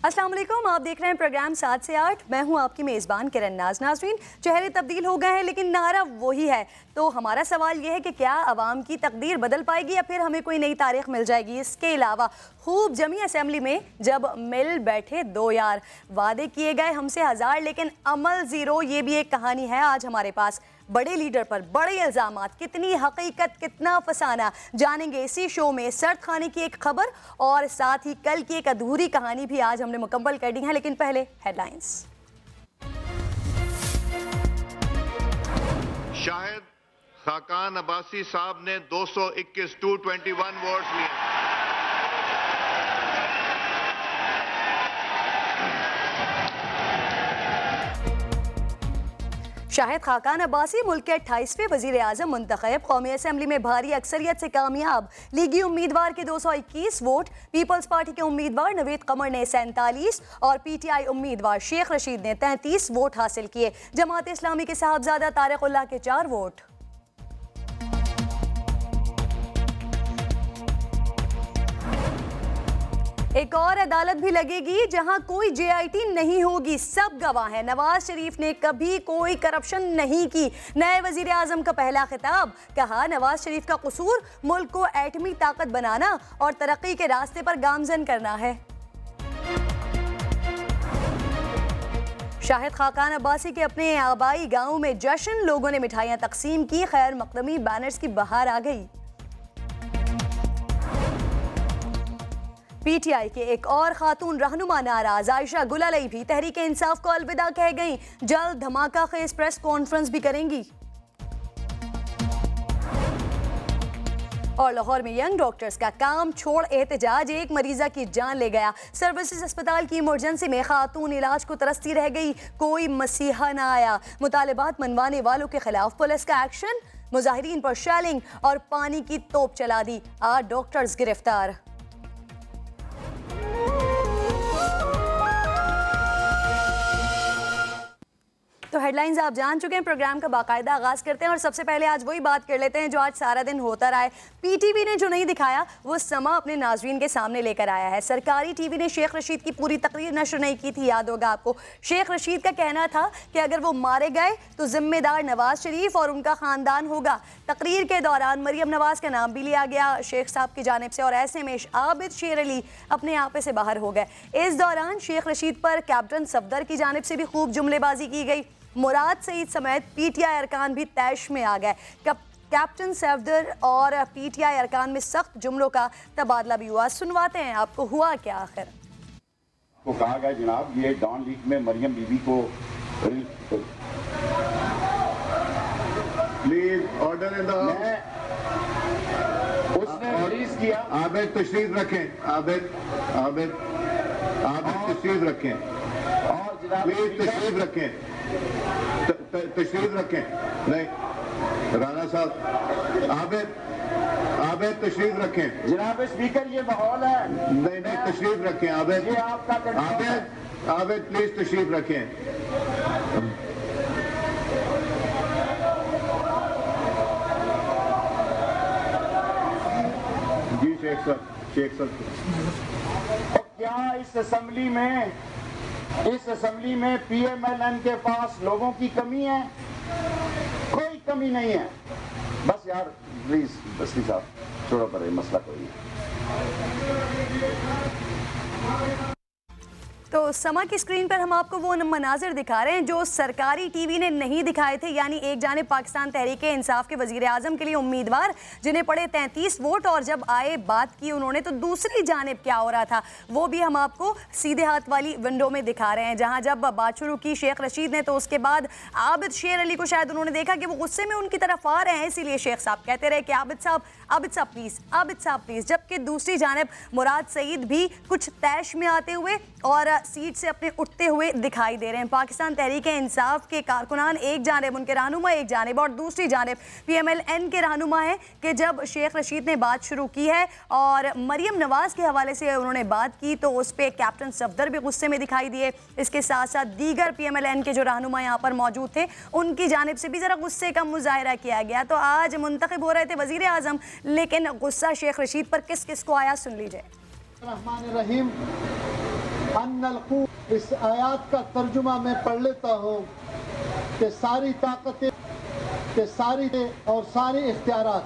अस्सलाम वालेकुम, आप देख रहे हैं प्रोग्राम 7 से 8। मैं हूं आपकी मेज़बान किरण नाज। नाज़रीन, चेहरे तब्दील हो गए हैं लेकिन नारा वही है। तो हमारा सवाल यह है कि क्या आवाम की तकदीर बदल पाएगी या फिर हमें कोई नई तारीख मिल जाएगी। इसके अलावा खूब जमी असेंबली में जब मिल बैठे दो यार, वादे किए गए हमसे हज़ार लेकिन अमल ज़ीरो, ये भी एक कहानी है आज हमारे पास। बड़े लीडर पर बड़े इल्ज़ामात, कितनी हकीकत कितना फसाना, जानेंगे इसी शो में। सर्द खाने की एक खबर और साथ ही कल की एक अधूरी कहानी भी आज हमने मुकम्मल कर दी है। लेकिन पहले हेडलाइंस। शाहिद खाकान अब्बासी साहब ने 221 वोट्स लिए। शाहिद खाकान अब्बासी मुल्क के 28वें वज़ीर आज़म मुंतखब, कौमी असम्बली में भारी अक्सरियत से कामयाब। लीगी उम्मीदवार के 221 वोट, पीपल्स पार्टी के उम्मीदवार नवीद कमर ने 47 और PTI उम्मीदवार शेख रशीद ने 33 वोट हासिल किए। जमात इस्लामी के साहबजादा तारिक उल्लाह के 4 वोट। एक और अदालत भी लगेगी जहां कोई JIT नहीं होगी, सब गवाह हैं। नवाज शरीफ ने कभी कोई करप्शन नहीं की। नए वजीर आजम का पहला खिताब, कहा नवाज शरीफ का कसूर मुल्क को एटमी ताकत बनाना और तरक्की के रास्ते पर गामजन करना है। शाहिद खाकान अब्बासी के अपने आबाई गांव में जश्न, लोगों ने मिठाइयां तकसीम की, खैर मकदमी बैनर्स की बहार आ गई। PTI के एक और खातून रहनुमा नाराज, आयशा गुल अलई भी तहरीक इंसाफ को अलविदा कह गई। जल्द धमाका खेज प्रेस कॉन्फ्रेंस भी करेंगी। और लाहौर में यंग डॉक्टर्स का काम छोड़ एहतजाज, एक मरीजा की जान ले गया। सर्विसेज अस्पताल की इमरजेंसी में खातून इलाज को तरसती रह गई, कोई मसीहा ना आया। मुतालिबात मनवाने वालों के खिलाफ पुलिस का एक्शन, मुजाहिरीन पर शेलिंग और पानी की तोप चला दी, 8 डॉक्टर्स गिरफ्तार। तो हेडलाइंस आप जान चुके हैं, प्रोग्राम का बाकायदा आगाज़ करते हैं और सबसे पहले आज वही बात कर लेते हैं जो आज सारा दिन होता रहा है। PTV ने जो नहीं दिखाया वो समा अपने नाज़रीन के सामने लेकर आया है। सरकारी TV ने शेख रशीद की पूरी तकरीर नशर नहीं की थी, याद होगा आपको। शेख रशीद का कहना था कि अगर वो मारे गए तो जिम्मेदार नवाज शरीफ और उनका ख़ानदान होगा। तकरीर के दौरान मरियम नवाज का नाम भी लिया गया शेख साहब की जानिब से और ऐसे में आबिद शेर अली अपने आपे से बाहर हो गए। इस दौरान शेख रशीद पर कैप्टन सफदर की जानिब से भी खूब जुमलेबाजी की गई। मुराद सईद समेत PTI अरकान भी तैश में आ गए। कैप्टन सफदर और PTI अरकान में सख्त जुमलों का तबादला भी हुआ। सुनवाते हैं आपको हुआ क्या आखिर। को कहा गया जनाब ये डॉन लीग में मरियम बीबी को प्लीज ऑर्डर इन द उसने रिलीज किया। आबिद तशरीफ रखें, आबिद तशरीफ रखें और जनाब प्लीज तशरीफ रखें, तशरीफ रखें। नहीं राना साहब, आबिद तशरीफ रखें। जनाब स्पीकर ये माहौल है। नहीं तशरीफ रखें आबिद, ये आपका आबिद प्लीज तशरीफ रखें। जी शेख सर क्या इस असेंबली में PMLN के पास लोगों की कमी है? कोई कमी नहीं है। बस यार प्लीज बस्ती साहब छोड़ो पर मसला कोई नहीं। तो समा की स्क्रीन पर हम आपको वो मनाजिर दिखा रहे हैं जो सरकारी TV ने नहीं दिखाए थे। यानी एक जानिब पाकिस्तान तहरीक इंसाफ के वजीर आजम के लिए उम्मीदवार जिन्हें पड़े 33 वोट और जब आए बात की उन्होंने, तो दूसरी जानिब क्या हो रहा था वो भी हम आपको सीधे हाथ वाली विंडो में दिखा रहे हैं। जहां जब बात शुरू की शेख रशीद ने तो उसके बाद आबिद शेर अली को शायद उन्होंने देखा कि वो गुस्से में उनकी तरफ आ रहे हैं, इसीलिए शेख साहब कहते रहे कि आबिद साहब प्लीज़। जबकि दूसरी जानिब मुराद सईद भी कुछ तैश में आते हुए और सीट से अपने उठते हुए दिखाई दे रहे हैं। पाकिस्तान तहरीक इंसाफ के कारकुनान एक जानिब, उनके रहनुमा एक जानिब और दूसरी जानिब PMLN के रहनुमा हैं कि जब शेख रशीद ने बात शुरू की है और मरियम नवाज के हवाले से उन्होंने बात की तो उस पर कैप्टन सफदर भी गुस्से में दिखाई दिए। इसके साथ साथ दीगर PMLN के जो रहनुमा यहाँ पर मौजूद थे उनकी जानिब से भी ज़रा गुस्से का मुजाहरा किया गया। तो आज मुंतखब हो रहे थे वज़ीर आज़म, लेकिन गुस्सा शेख रशीद पर किस किस को आया सुन लीजिए। रहमानिर्रहीम। अन्नल्कू, इस आयत का तर्जुमा मैं पढ़ लेता हूँ कि सारी ताकतें के सारी और सारे इख्तियारात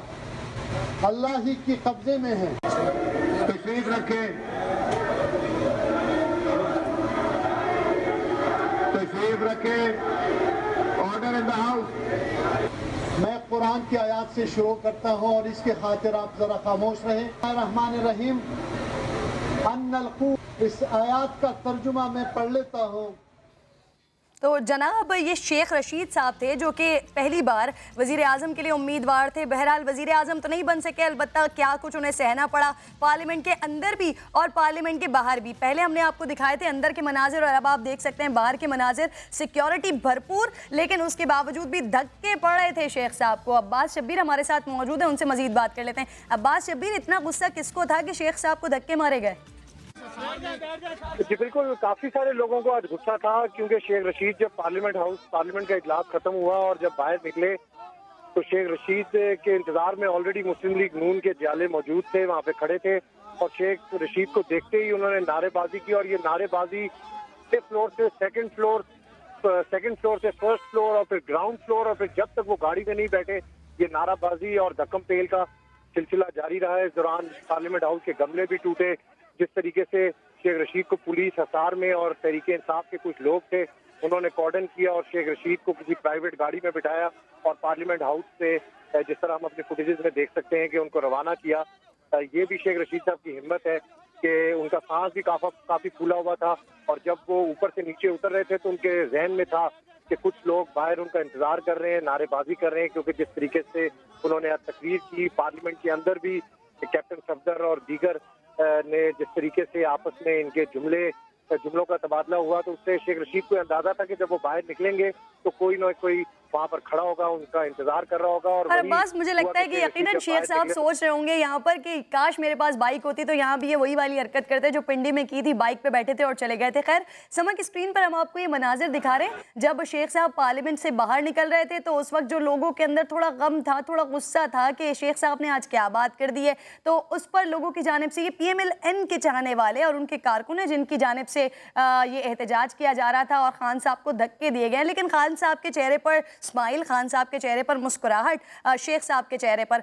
अल्लाह ही के कब्जे में हैं। तशरीफ रखें, तशरीफ रखें। Order in the house. मैं कुरान की आयत से शुरू करता हूँ और इसके खातिर आप जरा खामोश रहें। रहमान रहीम, अन्नल्कू, इस आयत का तर्जुमा मैं पढ़ लेता हूँ। तो जनाब ये शेख रशीद साहब थे जो कि पहली बार वज़ीर आज़म के लिए उम्मीदवार थे। बहरहाल वज़ीर आज़म तो नहीं बन सके, अलबत्ता क्या कुछ उन्हें सहना पड़ा पार्लियामेंट के अंदर भी और पार्लियामेंट के बाहर भी। पहले हमने आपको दिखाए थे अंदर के मनाजिर और अब आप देख सकते हैं बाहर के मनाजिर, सिक्योरिटी भरपूर, लेकिन उसके बावजूद भी धक्के पड़ रहे थे शेख साहब को। अब्बास शब्बीर हमारे साथ मौजूद है, उनसे मजीद बात कर लेते हैं। अब्बास शब्बीर, इतना गुस्सा किसको था कि शेख साहब को धक्के मारे गए? जी बिल्कुल, काफी सारे लोगों को आज गुस्सा था क्योंकि शेख रशीद जब पार्लियामेंट का इजलास खत्म हुआ और जब बाहर निकले तो शेख रशीद के इंतजार में ऑलरेडी मुस्लिम लीग नून के जाले मौजूद थे, वहाँ पे खड़े थे और शेख रशीद को देखते ही उन्होंने नारेबाजी की और ये नारेबाजी फिफ्थ फ्लोर से सेकंड फ्लोर से फर्स्ट फ्लोर और फिर ग्राउंड फ्लोर और फिर जब तक वो गाड़ी में नहीं बैठे ये नाराबाजी और धक्कम पेल का सिलसिला जारी रहा है। इस दौरान पार्लियामेंट हाउस के गमले भी टूटे। जिस तरीके से शेख रशीद को पुलिस हसार में और तहरीके इंसाफ के कुछ लोग थे उन्होंने कॉर्डन किया और शेख रशीद को किसी प्राइवेट गाड़ी में बिठाया और पार्लियामेंट हाउस से जिस तरह हम अपने फुटेजेस में देख सकते हैं कि उनको रवाना किया। ये भी शेख रशीद साहब की हिम्मत है कि उनका सांस भी काफी फूला हुआ था और जब वो ऊपर से नीचे उतर रहे थे तो उनके जहन में था कि कुछ लोग बाहर उनका इंतजार कर रहे हैं, नारेबाजी कर रहे हैं, क्योंकि जिस तरीके से उन्होंने आज तकरीर की पार्लियामेंट के अंदर भी कैप्टन सफदर और दीगर ने जिस तरीके से आपस में इनके जुमलों का तबादला हुआ तो उससे शेख रशीद को अंदाजा था कि जब वो बाहर निकलेंगे तो कोई ना कोई वहाँ पर खड़ा होगा, उनका इंतजार कर रहा होगा। और अब्बास, मुझे लगता है कि यकीनन शेख साहब सोच रहे होंगे यहाँ पर कि काश मेरे पास बाइक होती तो यहाँ भी ये वही वाली हरकत करते जो पिंडी में की थी, बाइक पे बैठे थे और चले गए थे। खैर, समय की स्क्रीन पर हम आपको ये मनाजिर दिखा रहे हैं जब शेख साहब पार्लियामेंट से बाहर निकल रहे थे तो उस वक्त जो लोगों के अंदर थोड़ा गम था, थोड़ा गुस्सा था कि शेख साहब ने आज क्या बात कर दी है, तो उस पर लोगों की जानिब से ये PMLN के चाहने वाले और उनके कारकुन हैं जिनकी जानिब से ये एहतजाज किया जा रहा था और खान साहब को धक्के दिए गए। लेकिन खान साहब के चेहरे पर स्माइल, खान साहब के चेहरे पर मुस्कुराहट, शेख साहब के चेहरे पर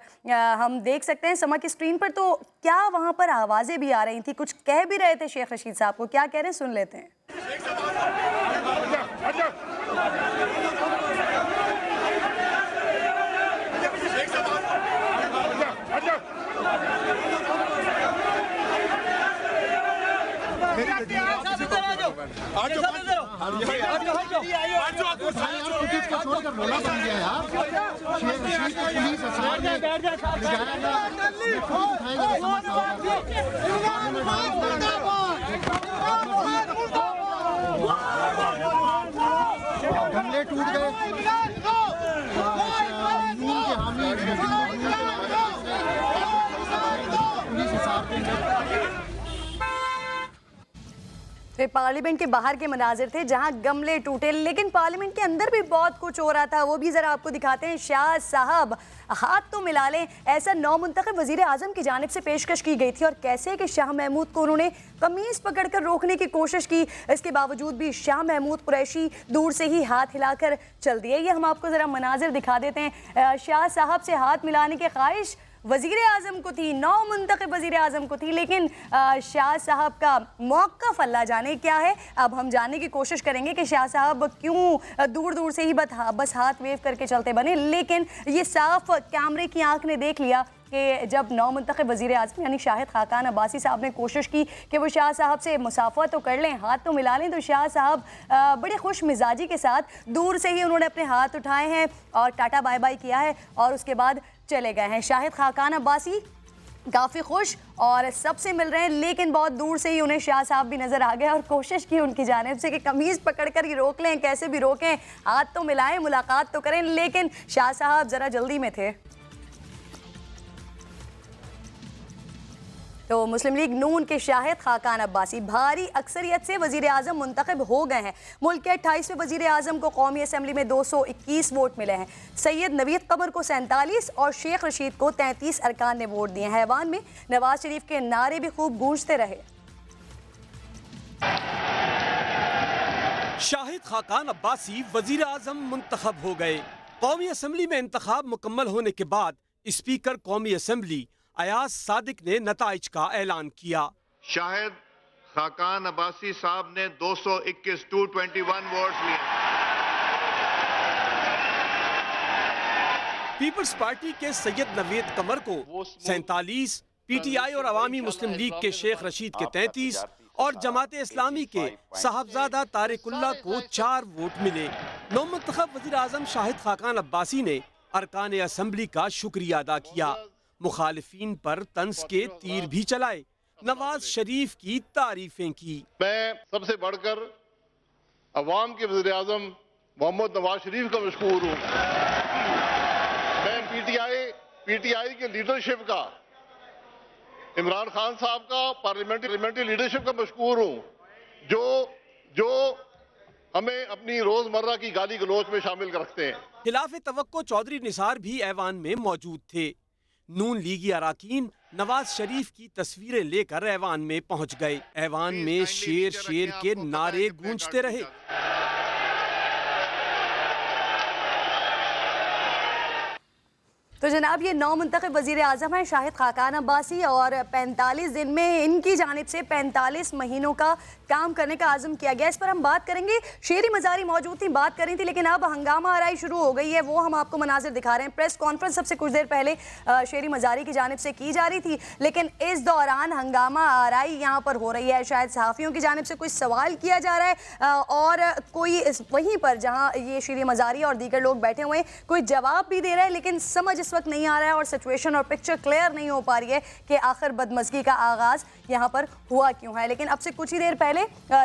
हम देख सकते हैं समय की स्क्रीन पर। तो क्या वहां पर आवाजें भी आ रही थी, कुछ कह भी रहे थे शेख रशीद साहब को, क्या कह रहे हैं सुन लेते हैं। छोड़कर रोला बन गया यार। शेख रशीद को पुलिस हसार में गमले टूट गए। नून के हामी पुलिस हसार में। फिर पार्लियामेंट के बाहर के मनाजिर थे जहां गमले टूटे, लेकिन पार्लियामेंट के अंदर भी बहुत कुछ हो रहा था, वो भी ज़रा आपको दिखाते हैं। शाह साहब हाथ तो मिला लें, ऐसा नौमुंतखब वज़ीर आज़म की जानिब से पेशकश की गई थी और कैसे कि शाह महमूद को उन्होंने कमीज़ पकड़कर रोकने की कोशिश की, इसके बावजूद भी शाह महमूद कुरैशी दूर से ही हाथ हिलाकर चल दिए। ये हम आपको ज़रा मनाजिर दिखा देते हैं। शाह साहब से हाथ मिलाने की ख्वाहिश वज़ीर आज़म को थी, नौमुंतखब वज़ीर आज़म को थी, लेकिन शाह साहब का मौक़िफ़ अल्लाह जाने क्या है। अब हम जानने की कोशिश करेंगे कि शाह साहब क्यों दूर दूर से ही बस हाथ वेव करके चलते बने, लेकिन ये साफ कैमरे की आंख ने देख लिया कि जब नौमुंतखब वज़ीर आज़म यानी शाहिद खाकान अब्बासी साहब ने कोशिश की कि वो शाह साहब से मुसाफ़ा तो कर लें, हाथ तो मिला लें, तो शाह साहब बड़े खुश मिजाजी के साथ दूर से ही उन्होंने अपने हाथ उठाए हैं और टाटा बाय बाय किया है और उसके बाद चले गए हैं। शाहिद खाकान अब्बासी काफ़ी खुश और सबसे मिल रहे हैं, लेकिन बहुत दूर से ही उन्हें शाह साहब भी नज़र आ गए और कोशिश की उनकी जानिब से कि कमीज़ पकड़कर ही रोक लें, कैसे भी रोकें, हाथ तो मिलाएं, मुलाकात तो करें, लेकिन शाह साहब ज़रा जल्दी में थे। तो मुस्लिम लीग नून के शाहिद खाकान अब्बासी भारी अक्सरियत से वज़ीर आज़म मुंतखब हो गए हैं। मुल्क के 28वें वज़ीर आज़म को कौमी असम्बली में 221 वोट मिले हैं। सैयद नवीद कमर को 47 और शेख रशीद को 33 अरकान ने वोट दिए हैं। हैवान में नवाज शरीफ के नारे भी खूब गूंजते रहे। शाहिद खाकान अब्बासी वजीर आजम मुंतखब हो गए। कौमी असम्बली में इंतखाब मुकम्मल होने के बाद स्पीकर कौमी असम्बली अयाज सादिक ने नताइज का ऐलान किया। शाहिद खाकान अब्बासी साहब ने 221 221 वोट्स लिए। पीपल्स पार्टी के सैयद नवेद कमर को 47, PTI और अवामी मुस्लिम लीग के शेख रशीद के 33 और जमात इस्लामी के साहबजादा तारिकुल्लाह को 4 वोट मिले। नौमुंतखब वज़ीर आज़म शाहिद खाकान अब्बासी ने अरकान असम्बली का शुक्रिया अदा किया। मुखालिफिन पर तंज के तीर भी चलाए, नवाज शरीफ की तारीफें की। मैं सबसे बढ़कर अवाम के वज़ीर आज़म मोहम्मद नवाज शरीफ का मशकूर हूँ। मैं PTI के लीडरशिप का, इमरान खान साहब का पार्लियामेंट्री लीडरशिप का मशकूर हूँ जो हमें अपनी रोजमर्रा की गाली गलोच में शामिल रखते हैं। खिलाफ तवक्को चौधरी निसार भी ऐवान में मौजूद थे। नून लीगी अराकीन नवाज शरीफ की तस्वीरें लेकर ऐवान में पहुंच गए। ऐवान में शेर शेर के नारे गूंजते रहे। तो जनाब ये नौमुंतखब वज़ीर आज़म हैं शाहिद खाकान अब्बासी और 45 दिन में इनकी जानिब से 45 महीनों का काम करने का आज़म किया गया। इस पर हम बात करेंगे। शेरी मज़ारी मौजूद थी, बात करी थी, लेकिन अब हंगामा आराई शुरू हो गई है। वो हम आपको मनाजिर दिखा रहे हैं। प्रेस कॉन्फ्रेंस सबसे कुछ देर पहले शेरी मज़ारी की जानिब से की जा रही थी, लेकिन इस दौरान हंगामा आराई यहाँ पर हो रही है। शायद सहाफ़ियों की जानिब से कोई सवाल किया जा रहा है और कोई वहीं पर जहाँ ये शेरी मज़ारी और दीगर लोग बैठे हुए हैं कोई जवाब भी दे रहा है, लेकिन समझ इस वक्त नहीं आ रहा है और सिचुएशन और पिक्चर क्लियर नहीं हो पा रही है कि आखिर बदमज़गी का आगाज़ यहाँ पर हुआ क्यों है। लेकिन अब से कुछ ही देर पहले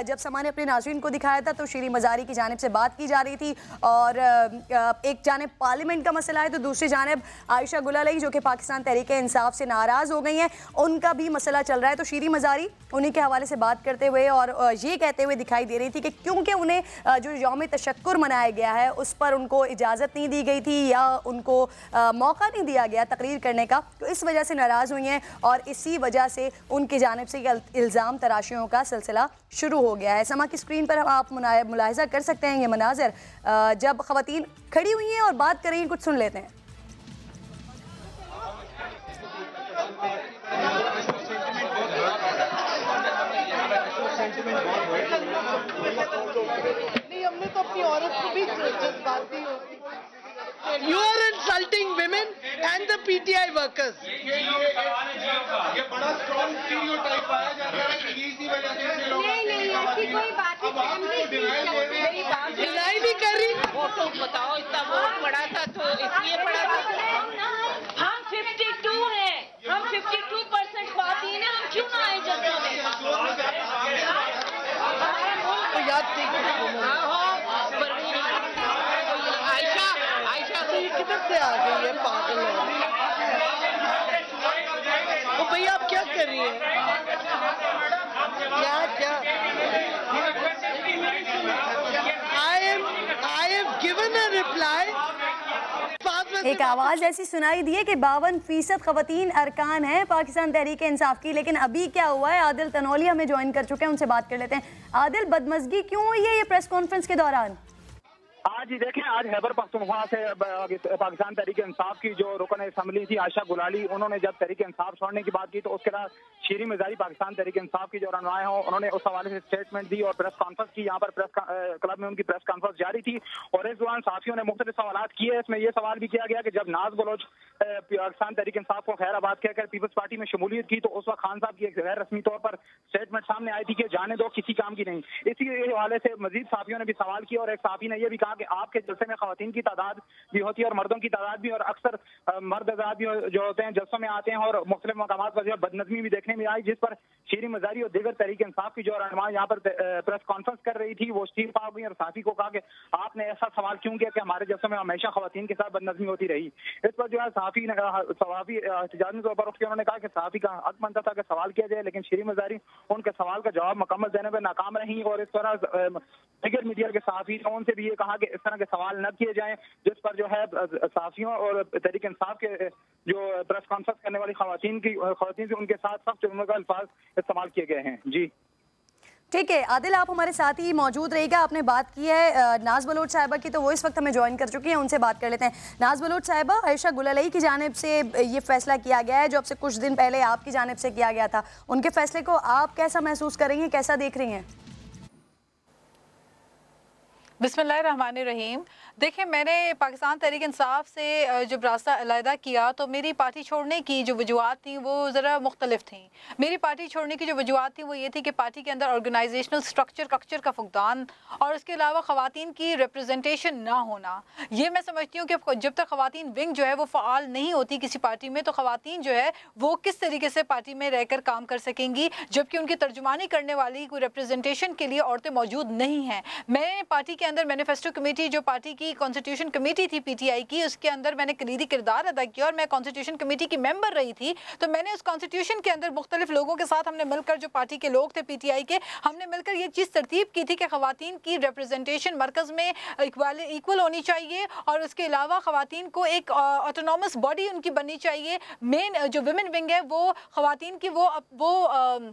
जब समा ने अपने नाज़रीन को दिखाया था तो शेरी मज़ारी की जानिब से बात की जा रही थी और एक जानिब पार्लियामेंट का मसला है तो दूसरी जानिब आयशा गुलाली जो कि पाकिस्तान तहरीक इंसाफ से नाराज़ हो गई हैं, उनका भी मसला चल रहा है। तो शेरी मज़ारी उन्हीं के हवाले से बात करते हुए और ये कहते हुए दिखाई दे रही थी कि क्योंकि उन्हें जो यौम तशक्कुर मनाया गया है उस पर उनको इजाज़त नहीं दी गई थी या उनको मौका नहीं दिया गया तकरीर करने का, तो इस वजह से नाराज़ हुई हैं और इसी वजह से उनकी जानिब से इल्ज़ाम तराशियों का सिलसिला शुरू हो गया है। समा की स्क्रीन पर आप मुलाहिज़ा कर सकते हैं ये मनाज़र जब ख़वातीन खड़ी हुई हैं और बात कर रही हैं। कुछ सुन लेते हैं। हमने तो अपनी औरत को भी जज्बाती होती। You are insulting women and the PTI workers. ये बड़ा स्ट्रॉन्ग स्टीरियोटाइप पाया जाता है कि इसी वजह से नहीं ऐसी कोई बात नहीं। डिनाई भी कर रही। वोट बताओ, इतना वोट पड़ा था तो इसलिए पड़ा था। हम 52 हैं, हम 52% ख्वातीन हैं, हम क्यों ना आए जज्बा में? तो याद थी किधर से आ गई है पागल है। तो भैया आप क्या कर रही हैं? क्या I have given a reply. एक आवाज़ ऐसी सुनाई दी है कि 52% ख़वातीन अरकान हैं पाकिस्तान तहरीक इंसाफ की, लेकिन अभी क्या हुआ है? आदिल तनौली हमें ज्वाइन कर चुके हैं, उनसे बात कर लेते हैं। आदिल, बदमज़गी क्यों हुई है ये प्रेस कॉन्फ्रेंस के दौरान? आज ही देखें, आज खैबर पख्तूनख्वा से पाकिस्तान तहरीक इंसाफ की जो रुकन असम्बली थी आयशा गुलाली, उन्होंने जब तहरीक इंसाफ छोड़ने की बात की तो उसके बाद शेरी मज़ारी पाकिस्तान तहरीक इंसाफ की जो रहनुमाएं हों उन्होंने उस हवाले से स्टेटमेंट दी और प्रेस कॉन्फ्रेंस की। यहाँ पर प्रेस क्लब में उनकी प्रेस कॉन्फ्रेंस जारी थी और इस दौरान साथियों ने मुख्तलिफ सवाल किए। इसमें यह सवाल भी किया गया कि जब नाज बलोच पाकिस्तान तहरीक इंसाफ को खैराबाद कहकर पीपल्स पार्टी में शमूलियत की तो उस वक्त खान साहब की एक गैर रस्मी तौर पर स्टेटमेंट सामने आई थी कि जाने दो, किसी काम की नहीं। इसी हवाले से मजीद साथियों ने भी सवाल किया और एक साथी ने यह भी कहा कि आपके जलसे में खवातीन की तादाद भी होती है और मर्दों की तादाद भी, और अक्सर मर्द आजाद भी जो होते हैं जलसों में आते हैं और मुख्तलिफ मकामात पर जो बदनज़मी भी देखने में आई, जिस पर शेरी मज़ारी और दीगर तहरीक इंसाफ की जो रहनुमा यहाँ पर प्रेस कॉन्फ्रेंस कर रही थी वो स्टील पा गई और साथी को कहा कि आपने ऐसा सवाल क्यों किया कि हमारे जलसों में हमेशा खवातीन के साथ बदनज़मी होती रही। इस पर जो है सहाफ़ी एहतजाजी तौर पर उन्होंने कहा कि सहाफ़ी का हक बनता था कि सवाल किया जाए, लेकिन शेरी मज़ारी उनके सवाल का जवाब मुकम्मल देने में नाकाम रही और इस तरह दीगर मीडिया के सहाफ़ी ने उनसे भी ये कहा कि इस तरह के सवाल न किए जाएं, जिस पर जो है सहाफ़ियों और तहरीक इंसाफ के जो प्रेस कॉन्फ्रेंस करने वाली खवातीन से उनके साथ सख्त जुर्म का अल्फाज इस्तेमाल किए गए हैं। जी ठीक है आदिल, आप हमारे साथ ही मौजूद रहेगा। आपने बात की है नाज बलोच साहिबा की, तो वो इस वक्त हमें ज्वाइन कर चुकी हैं, उनसे बात कर लेते हैं। नाज बलोच साहिबा, आयशा गुललई की जानिब से ये फैसला किया गया है जो अब से कुछ दिन पहले आपकी जानिब से किया गया था, उनके फैसले को आप कैसा महसूस करेंगे, कैसा देख रही हैं? बिस्मिल्लाहिर्रहमानिर्रहीम। देखिए, मैंने पाकिस्तान तहरीक इंसाफ से जब रास्ता अलहदा किया तो मेरी पार्टी छोड़ने की जो वजूहत थी वो ज़रा मुख्तलिफ थी। मेरी पार्टी छोड़ने की जो वजूहत थी वो ये थी कि पार्टी के अंदर ऑर्गेनाइजेशनल स्ट्रक्चर का फुकदान और उसके अलावा ख़वातीन की रिप्रेजेंटेशन ना होना। ये मैं समझती हूँ कि जब तक ख़वातीन विंग जो है वो फ़ाल नहीं होती किसी पार्टी में, तो ख़वातीन जो है वो किस तरीके से पार्टी में रहकर काम कर सकेंगी, जबकि उनकी तर्जुमानी करने वाली कोई रिप्रेजेंटेशन के लिए औरतें मौजूद नहीं हैं। मैं पार्टी के अंदर मैनिफेस्टो कमेटी, जो पार्टी की कॉन्स्टिट्यूशन कमेटी थी पीटीआई की, उसके अंदर मैंने कलीदी किरदार अदा किया और मैं कॉन्स्टिट्यूशन कमेटी की मेंबर रही थी। तो मैंने उस कॉन्स्टिट्यूशन के अंदर मुख्तलिफ लोगों के साथ हमने मिलकर, जो पार्टी के लोग थे पीटीआई के, हमने मिलकर ये चीज़ तरतीब की थी कि ख़वातीन की रिप्रेजेंटेशन मरकज़ में इक्वल होनी चाहिए और उसके अलावा ख़वातीन को एक ऑटोनॉमस बॉडी उनकी बननी चाहिए। मेन जो विमेन विंग है वो ख़वातीन की वो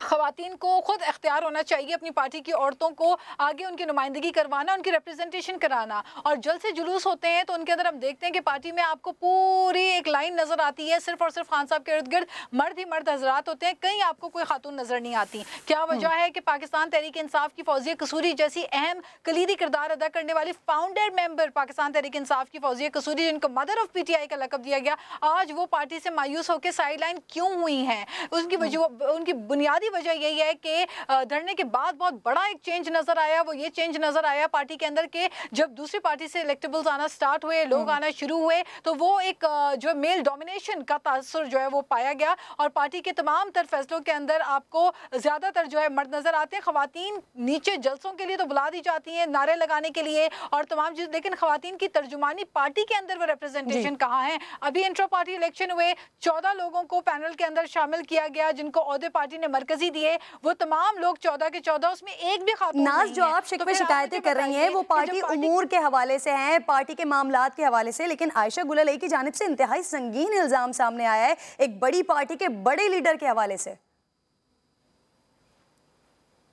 ख़वातीन को खुद इख्तियार होना चाहिए अपनी पार्टी की औरतों को आगे उनकी नुमाइंदगी करवाना, उनकी रिप्रेजेंटेशन कराना। और जल्द से जुलूस होते हैं तो उनके अंदर हम देखते हैं कि पार्टी में आपको पूरी एक लाइन नज़र आती है, सिर्फ और सिर्फ खान साहब के इर्द गिर्द मर्द ही मर्द हजरात होते हैं, कहीं आपको कोई खातून नज़र नहीं आती। क्या वजह है कि पाकिस्तान तहरीक इंसाफ की फौजिया कसूरी जैसी अहम कलीदी किरदार अदा करने वाली फाउंडर मेंबर पाकिस्तान तहरीक इंसाफ की फौजिया कसूरी, जिनको मदर ऑफ पीटीआई का लकब दिया गया, आज वो पार्टी से मायूस होकर साइड लाइन क्यों हुई हैं? उनकी बुनियादी वजह यही है कि धरने के बाद बहुत बड़ा एक चेंज नजर आया। वो ये चेंज नजर आया पार्टी के अंदर के जब दूसरी पार्टी से इलेक्टेबल्स आना स्टार्ट हुए, लोग आना शुरू हुए, तो वो एक जो मेल डोमिनेशन का तासुर जो है वो पाया गया और पार्टी के तमाम तर फैसलों के अंदर आपको ज्यादातर जो है मर्द नजर आते हैं। खवातीन नीचे जलसों के लिए तो बुला दी जाती हैं नारे लगाने के लिए और तमाम चीज, लेकिन खवातीन की तर्जुमानी पार्टी के अंदर वो रिप्रेजेंटेशन कहाँ है? अभी इंट्रा पार्टी इलेक्शन हुए, 14 लोगों को पैनल के अंदर शामिल किया गया जिनको ओहदे पार्टी ने मरकजी दिए, वो तमाम लोग 14 के 14, उसमें एक भी खातून नाज नहीं जो है। आप शिकवे शिकायतें कर रही हैं वो पार्टी उमूर के हवाले से हैं, पार्टी के मामलात के हवाले से, लेकिन आयशा गुललई की जानिब से इंतहाई संगीन इल्जाम सामने आया है एक बड़ी पार्टी के बड़े लीडर के हवाले से।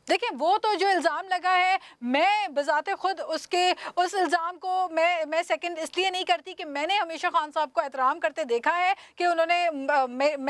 देखिए, वो तो जो इल्ज़ाम लगा है, मैं बजाते खुद उस इल्ज़ाम को मैं सेकंड इसलिए नहीं करती कि मैंने हमेशा खान साहब को एहतराम करते देखा है कि उन्होंने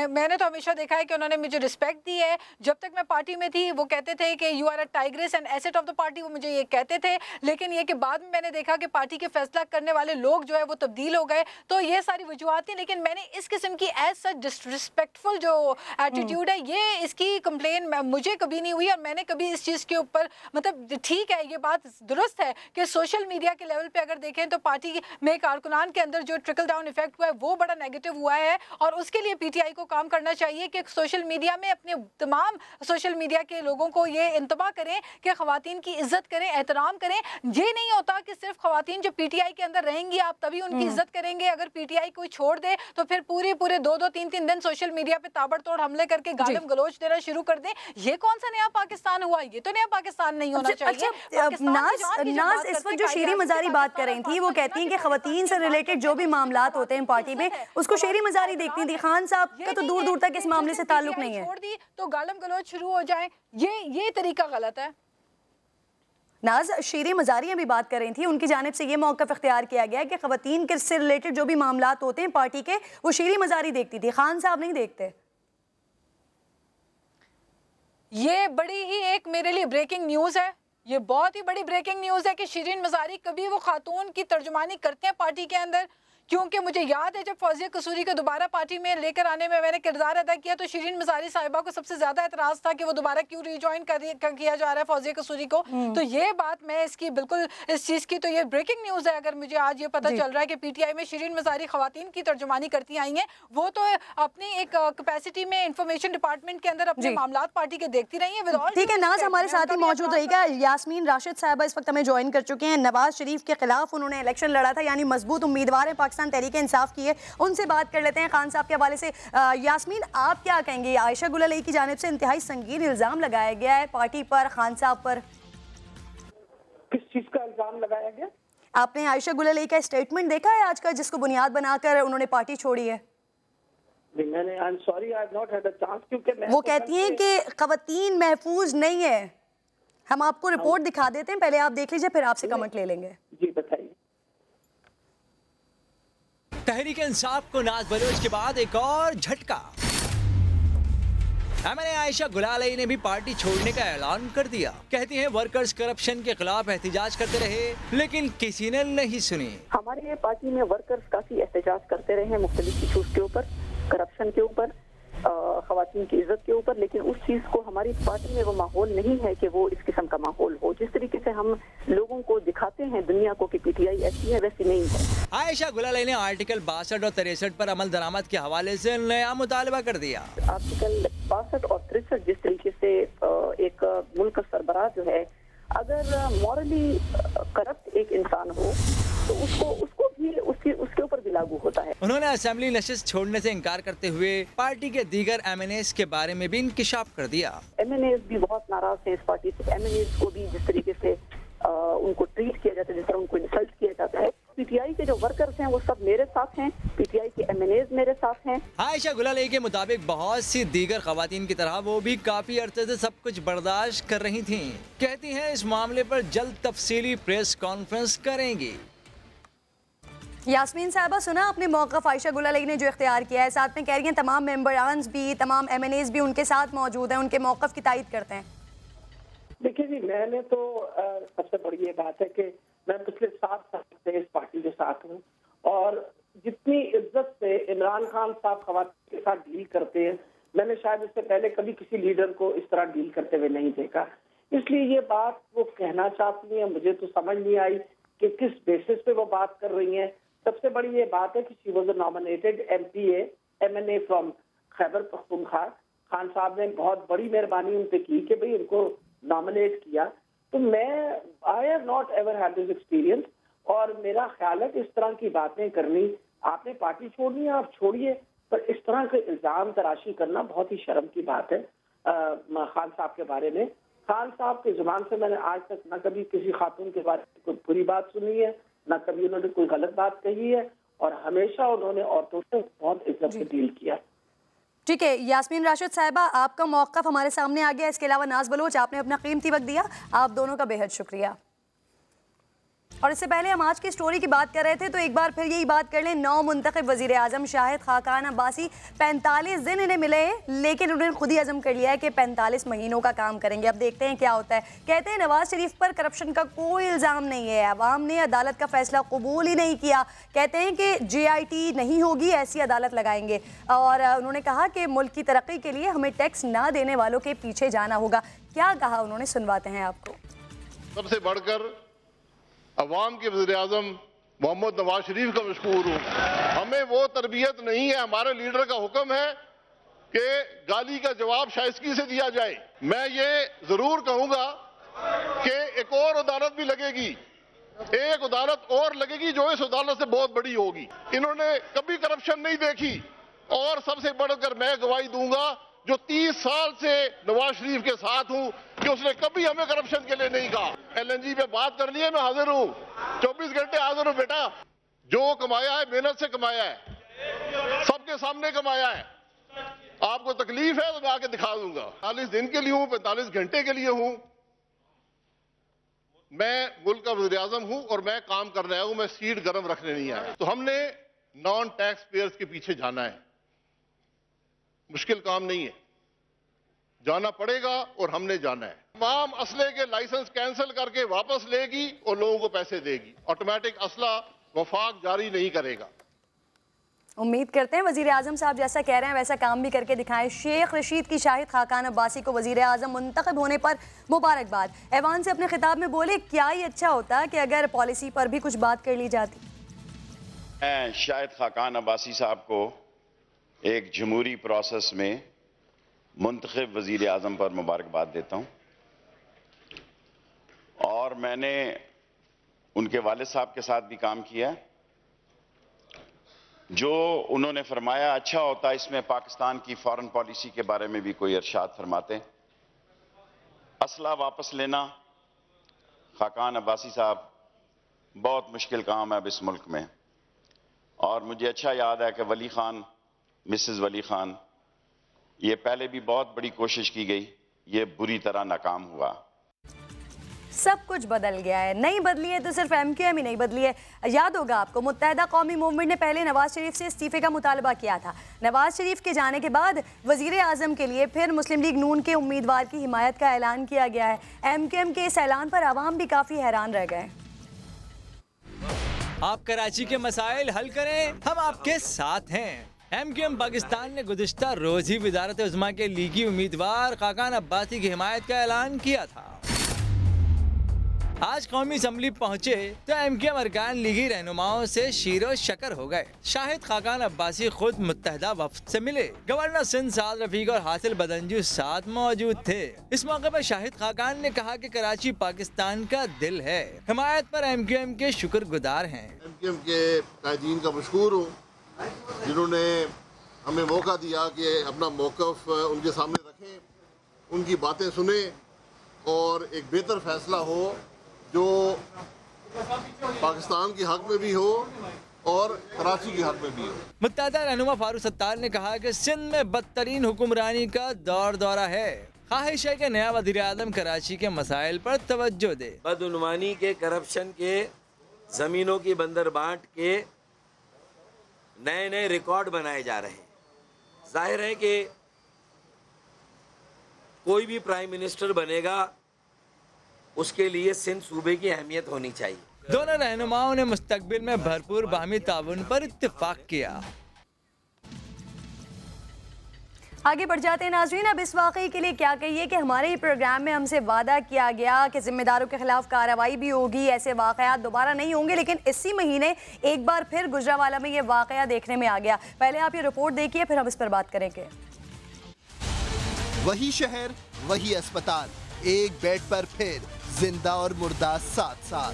मैंने तो हमेशा देखा है कि उन्होंने मुझे रिस्पेक्ट दी है। जब तक मैं पार्टी में थी वो कहते थे कि you are a tigress and asset of the party, वो मुझे ये कहते थे, लेकिन ये कि बाद में मैंने देखा कि पार्टी के फैसला करने वाले लोग जो है वो तब्दील हो गए, तो ये सारी वजूहत थी। लेकिन मैंने इस किस्म की एज सच डिसरिस्पेक्टफुल जो एटीट्यूड है, ये इसकी कंप्लेन मुझे कभी नहीं हुई और मैंने कभी इस चीज़ के ऊपर, मतलब ठीक है ये बात दुरुस्त है कि सोशल मीडिया के लेवल पे अगर देखें तो पार्टी में कारकुनान के अंदर जो ट्रिकल डाउन इफेक्ट हुआ है वो बड़ा नेगेटिव हुआ है और उसके लिए पीटीआई को काम करना चाहिए कि सोशल मीडिया में अपने तमाम सोशल मीडिया के लोगों को ये इंतबा करें कि खवातीन की इज्जत करें, एहतराम करें। ये नहीं होता कि सिर्फ खवातीन जो पीटीआई के अंदर रहेंगी आप तभी उनकी इज्जत करेंगे, अगर पीटीआई कोई छोड़ दे तो फिर पूरे 2-3 दिन सोशल मीडिया पे ताबड़तोड़ हमले करके गालिम गलोच देना शुरू कर दें। ये कौन सा नया पाकिस्तान हुआ? ये तो नया पाकिस्तान नहीं होना चाहिए। नाज इस वक्त जो शेरी मजारी बात कर रही थी वो कहती हैं कि खवातीन से रिलेटेड जो भी मामलात होते हैं पार्टी में उसको शेरी मजारी देखती थी, खान साहब का तो दूर दूर तक इस मामले से ताल्लुक नहीं है। छोड़ दी तो गालिम गलोच शुरू हो जाए, ये तरीका गलत है। नाज शेरी मजारी भी बात कर रही थी, उनकी जानिब से ये मौक़िफ़ इख्तियार किया गया है कि खवातीन के से रिलेटेड जो भी मामलात होते हैं पार्टी के वो शेरी मजारी देखती थी, खान साहब नहीं देखते। ये बड़ी ही एक मेरे लिए ब्रेकिंग न्यूज़ है, ये बहुत ही बड़ी ब्रेकिंग न्यूज़ है कि शिरीन मज़ारी कभी वो खातून की तर्जुमानी करते हैं पार्टी के अंदर, क्योंकि मुझे याद है जब फौजिया कसूरी को दोबारा पार्टी में लेकर आने में मैंने किरदार अदा किया तो शिरीन मज़ारी साहिबा को सबसे ज़्यादा एतराज़ था कि वो दोबारा क्यों रिजॉइन किया जा रहा है फौजिया कसूरी को। तो ये बात मैं इसकी बिल्कुल इस चीज़ की तो ये ब्रेकिंग न्यूज़ है अगर मुझे आज ये पता चल रहा है कि पीटीआई में शिरीन मज़ारी खवातीन की तर्जुमानी करती आई हैं। वो तो अपनी एक कैपेसिटी में इंफॉर्मेशन डिपार्टमेंट के अंदर अपने मामलात पार्टी के देखती रही है। ठीक है नाज, हमारे साथ ही मौजूद रहेगा यास्मीन राशिद साहिबा इस वक्त हमें ज्वाइन कर चुके हैं। नवाज शरीफ के खिलाफ उन्होंने इलेक्शन लड़ा था, यानी मजबूत उम्मीदवार है पाकिस्तान तहरीक इंसाफ की है, उनसे बात कर लेते हैं खान साहब के हवाले से। यास्मीन, आप क्या कहेंगे? आयशा गुललई की जानिब से इंतहाई संगीन इल्जाम लगाया गया है पार्टी पर, खान साहब पर। किस चीज का इल्जाम लगाया गया? आपने आयशा गुललई का स्टेटमेंट देखा है आज का जिसको बुनियाद बनाकर उन्होंने पार्टी छोड़ी है? मैंने I am sorry I have not had a chance, क्योंकि वो कहती हैं कि खवातीन महफूज नहीं है, हम आपको रिपोर्ट दिखा देते हैं, पहले आप देख लीजिए, फिर आपसे कमेंट ले लेंगे। जी बताइए। तहरीक इंसाफ को नाज बलोच के बाद एक और झटका। एमएनए आयशा गुलालई ने भी पार्टी छोड़ने का ऐलान कर दिया। कहती हैं वर्कर्स करप्शन के खिलाफ एहतजाज करते रहे, लेकिन किसी ने नहीं सुनी। हमारे पार्टी में वर्कर्स काफी एहतजाज करते रहे हैं मुख्तलिफ इशूज के ऊपर, करप्शन के ऊपर, खवातीन की इज्जत के ऊपर, लेकिन उस चीज को हमारी पार्टी में वो माहौल नहीं है कि वो इस किस्म का माहौल हो। जिस तरीके से हम लोगों को दिखाते हैं दुनिया को कि पीटीआई ऐसी है, वैसी नहीं है। आयशा गुलालई ने आर्टिकल 62 और 63 पर अमल दरामद के हवाले से नया मुतालबा कर दिया। आर्टिकल 62 और 63 जिस तरीके से एक मुल्क का सरबराह जो है अगर मॉरली करप्ट एक इंसान हो तो उसको भी उसके ऊपर भी लागू होता है। उन्होंने असेंबली नशिस्त छोड़ने से इनकार करते हुए पार्टी के दीगर एमएनएस के बारे में भी इंकिशाफ कर दिया। एमएनएस भी बहुत नाराज हैं इस पार्टी से। एमएनएस को भी जिस तरीके से उनको ट्रीट किया जाता है, जिस तरह उनको इंसल्ट किया जाता है। पीटीआई के जो वर्कर्स हैं वो सब मेरे साथ हैं, पीटीआई के एमएनएस मेरे साथ हैं। आयशा गुलालई के मुताबिक बहुत सी दीगर खवातीन की तरह वो भी काफी अरसे से सब कुछ बर्दाश्त कर रही थीं। कहती हैं इस मामले पर जल्द तफसीली प्रेस कॉन्फ्रेंस करेंगी। यास्मीन साहबा, सुना अपने मौक़िफ़ आयशा गुलालई ने जो इख्तियार किया है, साथ में कह रही हैं तमाम मेंबरान भी, तमाम एमएनएस भी उनके साथ मौजूद हैं, उनके मौक़िफ़ की तायद करते हैं। देखिए जी, मैंने तो सबसे बड़ी ये बात है कि मैं पिछले 7 साल से इस पार्टी के साथ हूँ और जितनी इज्जत से इमरान खान साहब खवातीन के साथ डील करते हैं, मैंने शायद इससे पहले कभी किसी लीडर को इस तरह डील करते हुए नहीं देखा। इसलिए ये बात वो कहना चाहती है, मुझे तो समझ नहीं आई कि किस बेसिस पे वो बात कर रही हैं। सबसे बड़ी ये बात है कि she was a nominated MPa MNA from Khyber Pakhtunkhwa. Khan साहब ने बहुत बड़ी मेहरबानी उन पे की कि भाई उनको नॉमिनेट किया। तो मैं I have not ever had this experience और मेरा ख्याल है कि इस तरह की बातें करनी, आपने पार्टी छोड़नी है आप छोड़िए, पर इस तरह के इल्जाम तराशी करना बहुत ही शर्म की बात है खान साहब के बारे में। खान साहब की जुबान से मैंने आज तक न कभी किसी खातून के बारे में कोई बुरी बात सुनी है, न कभी उन्होंने कोई गलत बात कही है और हमेशा उन्होंने औरतों से बहुत इज्जत से डील किया। ठीक है यास्मीन राशिद साहिबा, आपका मौक़िफ़ हमारे सामने आ गया। इसके अलावा नाज बलोच, आपने अपना कीमती वक्त दिया, आप दोनों का बेहद शुक्रिया। और इससे पहले हम आज की स्टोरी की बात कर रहे थे, तो एक बार फिर यही बात कर लें। 9 मुंतखब वज़ीर आज़म शाहिद खाकान अब्बासी 45 दिन इन्हें मिले, लेकिन उन्होंने खुद ही अज़म कर लिया है कि 45 महीनों का काम करेंगे। अब देखते हैं क्या होता है। कहते हैं नवाज शरीफ पर करप्शन का कोई इल्ज़ाम नहीं है, अवाम ने अदालत का फैसला कबूल ही नहीं किया। कहते हैं कि JIT नहीं होगी, ऐसी अदालत लगाएंगे। और उन्होंने कहा कि मुल्क की तरक्की के लिए हमें टैक्स ना देने वालों के पीछे जाना होगा। क्या कहा उन्होंने, सुनवाते हैं आपको। सबसे बढ़कर अवाम के वज़ीर आज़म मोहम्मद नवाज शरीफ का मशकूर हूँ। हमें वो तरबियत नहीं है, हमारे लीडर का हुक्म है कि गाली का जवाब शाइस्तगी से दिया जाए। मैं ये जरूर कहूंगा कि एक और अदालत भी लगेगी, एक अदालत और लगेगी जो इस अदालत से बहुत बड़ी होगी। इन्होंने कभी करप्शन नहीं देखी और सबसे बढ़कर मैं गवाही दूंगा जो 30 साल से नवाज शरीफ के साथ हूं कि उसने कभी हमें करप्शन के लिए नहीं कहा। LNG पे बात कर लिए, मैं हाजिर हूं, 24 घंटे हाजिर हूं बेटा। जो कमाया है मेहनत से कमाया है, सबके सामने कमाया है। आपको तकलीफ है तो मैं आके दिखा दूंगा। 45 दिन के लिए हूं, 45 घंटे के लिए हूं। मैं मुल्क का वज़ीर आज़म हूं और मैं काम करने आया हूं, मैं सीट गर्म रखने नहीं आया। तो हमने नॉन टैक्स पेयर्स के पीछे जाना है, मुश्किल काम नहीं है, जाना पड़ेगा और हमने जाना है। तमाम असले के लाइसेंस कैंसिल करके वापस लेगी और लोगों को पैसे देगी। ऑटोमेटिक असला वफाक जारी नहीं करेगा। उम्मीद करते हैं वज़ीर आज़म साहब जैसा कह रहे हैं वैसा काम भी करके दिखाएं। शेख रशीद की शाहिद खाकान अब्बासी को वज़ीर आज़म मुंतखब होने पर मुबारकबाद। ऐवान से अपने खिताब में बोले, क्या ही अच्छा होता कि अगर पॉलिसी पर भी कुछ बात कर ली जाती। मैं शाहिद खाकान अब्बासी साहब को एक जमहूरी प्रोसेस में मुंतखब वज़ीर आज़म पर मुबारकबाद देता हूँ और मैंने उनके वालिद साहब के साथ भी काम किया। जो उन्होंने फरमाया अच्छा होता, इसमें पाकिस्तान की फॉरेन पॉलिसी के बारे में भी कोई इरशाद फरमाते। असला वापस लेना, खाकान अब्बासी साहब, बहुत मुश्किल काम है अब इस मुल्क में। और मुझे अच्छा याद है कि वली खान, मिसेस वली खान, ये पहले भी बहुत बड़ी कोशिश की गई, ये बुरी तरह नाकाम हुआ। सब कुछ बदल गया है। नहीं बदली है तो सिर्फ MQM ही नहीं बदली है। याद होगा आपको, मुत्तहिदा कौमी मूवमेंट ने पहले नवाज शरीफ से इस्तीफे का मुतालबा किया था। नवाज शरीफ के जाने के बाद वजीर आजम के लिए फिर मुस्लिम लीग नून के उम्मीदवार की हिमायत का ऐलान किया गया है। MQM के इस ऐलान पर आवाम भी काफ़ी हैरान रह गए। आप कराची के मसाइल हल करें, हम आपके साथ हैं। MQM पाकिस्तान ने गुज़िश्ता रोज ही वज़ारत उज़्मा के लीगी उम्मीदवार खाकान अब्बासी की हिमायत का ऐलान किया था। आज कौमी असम्बली पहुंचे तो MQM अरकान लीगी रहनुमाओं से शीरो शकर हो गए। शाहिद खाकान अब्बासी खुद मुत्तहिदा वफ्द से मिले। गवर्नर सिंध साद रफीक और हासिल बदंजू साथ मौजूद थे। इस मौके पर शाहिद खाकान ने कहा कि कराची पाकिस्तान का दिल है। हिमायत पर MQM के शुक्रगुजार हैं। MQM के कायदीन का मशहूर हूँ जिन्होंने हमें मौका दिया कि अपना मौक़िफ़ उनके सामने रखें, उनकी बातें सुने और एक बेहतर फैसला हो जो पाकिस्तान के हक में भी हो और कराची के हक में भी हो। मुत्तहिदा रहनुमा फारूक सत्तार ने कहा कि सिंध में बदतरीन हुक्मरानी का दौरा है। ख्वाहिश है कि नया वज़ीर आज़म कराची के मसाइल पर तवज्जो दे। बदउनवानी के, करप्शन के, ज़मीनों की बंदरबांट के नए नए रिकॉर्ड बनाए जा रहे हैं। जाहिर है कि कोई भी प्राइम मिनिस्टर बनेगा उसके लिए सिंध सूबे की अहमियत होनी चाहिए। दोनों रहनुमाओं ने मुस्तकबिल में भरपूर बाहमी ताउन पर इत्तेफाक किया। आगे बढ़ जाते हैं नाज़रीन। अब इस वाक़ई के लिए क्या कहिए कि हमारे ही प्रोग्राम में हमसे वादा किया गया कि जिम्मेदारों के खिलाफ कार्रवाई भी होगी, ऐसे वाक़यात दोबारा नहीं होंगे, लेकिन इसी महीने एक बार फिर गुजरावाला में ये वाक़या देखने में आ गया। पहले आप ये रिपोर्ट देखिए, फिर हम इस पर बात करेंगे। वही शहर, वही अस्पताल, एक बेड पर फिर जिंदा और मुर्दा साथ साथ।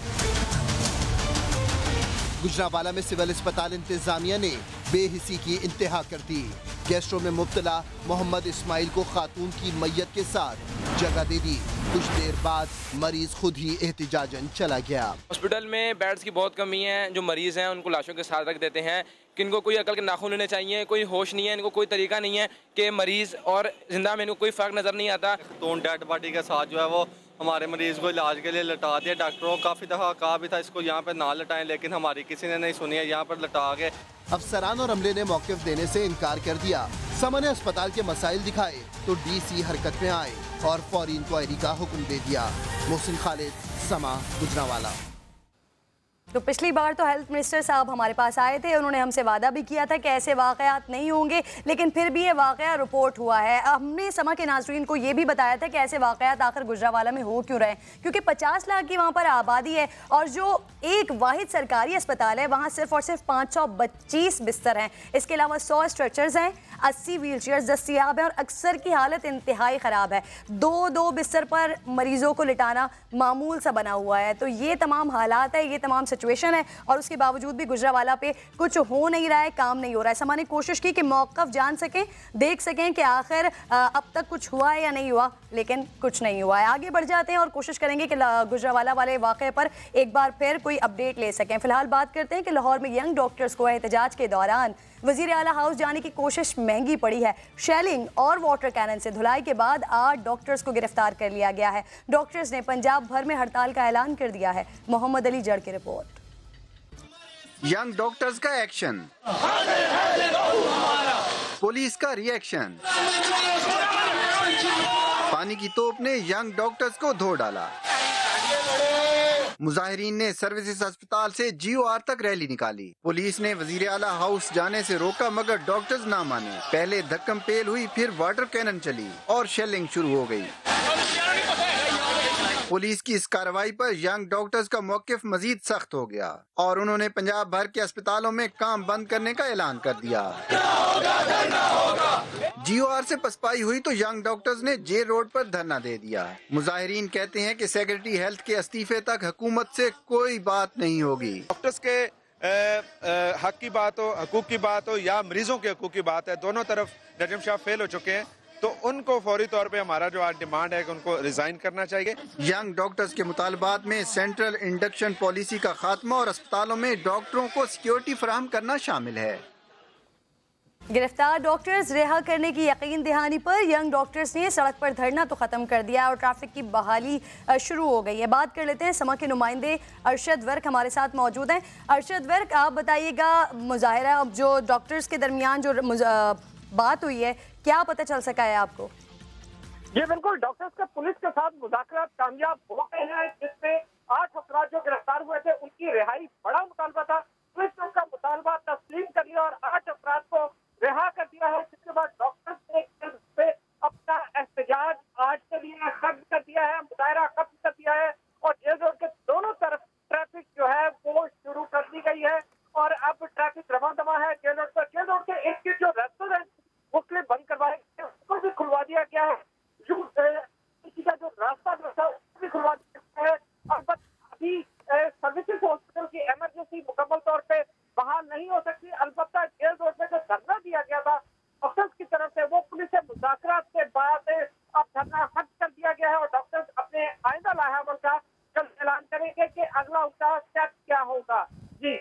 गुजरावाला में सिविल अस्पताल इंतजामिया ने बेहिसी की इंतहा कर दी। गैस्ट्रो में मुब्तला मोहम्मद इस्माइल को खातून की मैयत के साथ जगह दे दी। कुछ देर बाद मरीज खुद ही एहतिजाजन चला गया। हॉस्पिटल में बेड्स की बहुत कमी है। जो मरीज हैं उनको लाशों के साथ रख देते हैं कि इनको कोई अकल के नाखून लेने चाहिए, कोई होश नहीं है, इनको कोई तरीका नहीं है कि मरीज और जिंदा में इनको कोई फर्क नजर नहीं आता। तो डेड बॉडी के साथ जो है वो हमारे मरीज को इलाज के लिए लटा दिया। डॉक्टरों काफ़ी दफ़ा कहा भी था इसको यहाँ पर ना लटाएं, लेकिन हमारी किसी ने नहीं सुनी है, यहाँ पर लटा के। अफसरान और अमले ने मौक़िफ़ देने से इनकार कर दिया। समन अस्पताल के मसाइल दिखाए तो DC हरकत में आए और फौरी इंक्वायरी का हुक्म दे दिया। मोहसिन खालिद, समा, गुजरावाला। तो पिछली बार तो हेल्थ मिनिस्टर साहब हमारे पास आए थे, उन्होंने हमसे वादा भी किया था कि ऐसे वाक़यात नहीं होंगे, लेकिन फिर भी ये वाक़या रिपोर्ट हुआ है। हमने समा के नाज़रीन को ये भी बताया था कि ऐसे वाक़यात आखिर गुजरावाला में हो क्यों रहे, क्योंकि 50 लाख की वहाँ पर आबादी है और जो एक वाहिद सरकारी अस्पताल है वहाँ सिर्फ और सिर्फ 525 बिस्तर हैं। इसके अलावा 100 स्ट्रेचर्स हैं, 80 व्हील चेयर्स दस्तियाब हैं और अक्सर की हालत इंतहाई ख़राब है। दो बिस्तर पर मरीज़ों को लिटाना मामूल सा बना हुआ है। तो ये तमाम हालात है, ये तमाम सिचुएशन है और उसके बावजूद भी गुजरावाला पे कुछ हो नहीं रहा है, काम नहीं हो रहा है। समा ने कोशिश की कि मौक़िफ़ जान सकें, देख सकें कि आखिर अब तक कुछ हुआ है या नहीं हुआ, लेकिन कुछ नहीं हुआ है। आगे बढ़ जाते हैं और कोशिश करेंगे कि गुजरावाला वाले वाक़े पर एक बार फिर कोई अपडेट ले सकें। फिलहाल बात करते हैं कि लाहौर में यंग डॉक्टर्स को एहतजाज के दौरान वज़ीर आला हाउस जाने की कोशिश महंगी पड़ी है। शेलिंग और वाटर कैनन से धुलाई के बाद 8 डॉक्टर्स को गिरफ्तार कर लिया गया है। डॉक्टर्स ने पंजाब भर में हड़ताल का ऐलान कर दिया है। मोहम्मद अली जड़ की रिपोर्ट। यंग डॉक्टर्स का एक्शन, पुलिस का रिएक्शन, पानी की तोप ने यंग डॉक्टर्स को धो डाला। मुजाहिरीन ने सर्विसेज अस्पताल से GOR तक रैली निकाली। पुलिस ने वजीर आला हाउस जाने से रोका मगर डॉक्टर्स ना माने। पहले धक्कम पेल हुई, फिर वाटर कैनन चली और शेलिंग शुरू हो गई। पुलिस की इस कार्रवाई पर यंग डॉक्टर्स का मौक़िफ़ मजीद सख्त हो गया और उन्होंने पंजाब भर के अस्पतालों में काम बंद करने का ऐलान कर दिया। GOR से पसपाई हुई तो यंग डॉक्टर्स ने जे रोड पर धरना दे दिया। मुजाहिरीन कहते हैं कि सेक्रेटरी हेल्थ के इस्तीफे तक हुकूमत से कोई बात नहीं होगी। डॉक्टर्स के हक की बात हो, हकूक की बात हो या मरीजों के हकूक की बात है, दोनों तरफ नजम शाह फेल हो चुके हैं। तो उनको फौरी तौर पे हमारा जो आज डिमांड है कि उनको रिजाइन करना चाहिए। यंग डॉक्टर्स के मुतालबात में सेंट्रल इंडक्शन पॉलिसी का खात्मा और अस्पतालों में डॉक्टरों को सिक्योरिटी फराहम करना शामिल है। गिरफ्तार डॉक्टर्स रिहा करने की यकीन दहानी पर यंग डॉक्टर्स ने सड़क पर धरना तो ख़त्म कर दिया और ट्रैफिक की बहाली शुरू हो गई है। बात कर लेते हैं समा के नुमाइंदे अरशद वर्क हमारे साथ मौजूद हैं। अरशद वर्क, आप बताइएगा, मुजाहिरा जो डॉक्टर्स के दरमियान जो बात हुई है, क्या पता चल सका है आपको? जी बिल्कुल, डॉक्टर्स का पुलिस के साथ मुज़ाकरात कामयाब हो गए हैं, जिसमें 8 अफराद जो गिरफ्तार हुए थे उनकी रिहाई बड़ा मुतालबा था। पुलिस ने उनका मुतालबा तस्लीम कर लिया और 8 अफराद को रिहा कर दिया है, जिसके बाद डॉक्टर्स ने अपना एहतजाज आज के लिए खत्म कर दिया है, मुजाहरा खत्म कर दिया है और जेल रोड के दोनों तरफ ट्रैफिक जो है वो शुरू कर दी गई है और अब ट्रैफिक रवा दवा है जेल रोड पर। जेल रोड के एक जो रेस्टोरेंट उसके बंद करवाए गए, उसको भी खुलवा दिया गया है, का जो रास्ता था उसको भी खुलवा दिया गया है। और बस अभी सर्विसेज हॉस्पिटल की इमरजेंसी मुकम्मल तौर पे बहाल नहीं हो सकती। अलबत्ता जेल रोड में जो धरना दिया गया था डॉक्टर्स की तरफ से, वो पुलिस से मुज़ाकरात के बाद अब धरना हट कर दिया गया है और डॉक्टर्स अपने आइंदा लाहेवल का कल ऐलान करेंगे कि अगला उनका स्टेप क्या होगा। जी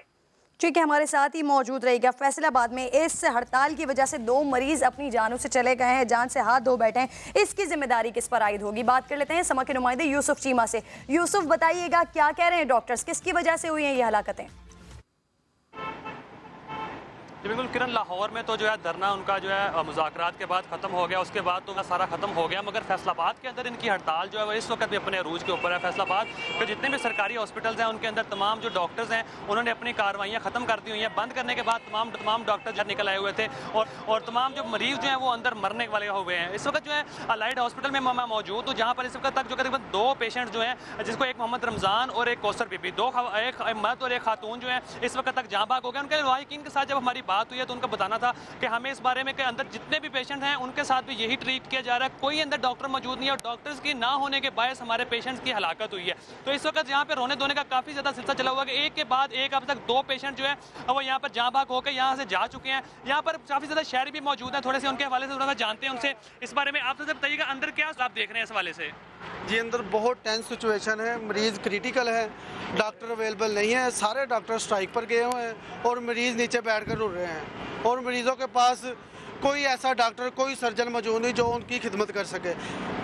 ठीक है, हमारे साथ ही मौजूद रहेगा। फैसलाबाद में इस हड़ताल की वजह से 2 मरीज अपनी जानों से चले गए हैं, जान से हाथ धो बैठे हैं, इसकी जिम्मेदारी किस पर आयद होगी? बात कर लेते हैं समा के नुमाइंदे यूसुफ चीमा से। यूसुफ, बताइएगा क्या कह रहे हैं डॉक्टर्स, किसकी वजह से हुई हैं ये हलाकतें? बिल्कुल किरण, लाहौर में तो जो है धरना उनका जो है मुज़ाकरात के बाद ख़त्म हो गया, उसके बाद तो सारा ख़त्म हो गया, मगर फैसलाबाद के अंदर इनकी हड़ताल जो है वो इस वक्त भी अपने अरूज के ऊपर है। फैसलाबाद के जितने भी सरकारी हॉस्पिटल्स हैं उनके अंदर तमाम जो डॉक्टर्स हैं उन्होंने अपनी कार्रवाइयाँ ख़त्म कर दी हुई हैं। बंद करने के बाद तमाम डॉक्टर जो निकल आए हुए थे और तमाम जो मरीज़ जो हैं वो अंदर मरने वाले हुए हैं। इस वक्त जो है अलाइड हॉस्पिटल में मैं मौजूद हूँ, जहाँ पर इस वक्त तक जो करीबन 2 पेशेंट जो हैं, जिसको एक मोहम्मद रमज़ान और एक कौसर बीबी, एक मर्द और एक खातून जो है इस वक्त तक जहाँ भाग हो गए। उनके लवाहिकीन के साथ जब हमारी बात हुई है तो उनका बताना था कि हमें इस बारे में कि अंदर जितने भी पेशेंट हैं उनके साथ भी यही ट्रीट किया जा रहा है, कोई अंदर डॉक्टर मौजूद नहीं है और डॉक्टर्स की ना होने के बायस हमारे पेशेंट्स की हलाकत हुई है। तो इस वक्त यहाँ पे रोने धोने का काफ़ी ज़्यादा सिलसिला चला हुआ है कि एक के बाद एक अब तक 2 पेशेंट जो है वो यहाँ पर जहाँ भाग होकर यहाँ से जा चुके हैं। यहाँ पर काफ़ी ज़्यादा शहरी भी मौजूद हैं, थोड़े से उनके हवाले से थोड़ा सा जानते हैं उनसे इस बारे में। आप सबसे बताइएगा अंदर क्या आप देख रहे हैं इस हवाले से? जी, अंदर बहुत टेंस सिचुएशन है, मरीज़ क्रिटिकल है, डॉक्टर अवेलेबल नहीं है, सारे डॉक्टर स्ट्राइक पर गए हुए हैं और मरीज़ नीचे बैठकर रो रहे हैं और मरीज़ों के पास कोई ऐसा डॉक्टर, कोई सर्जन मौजूद नहीं जो उनकी खिदमत कर सके।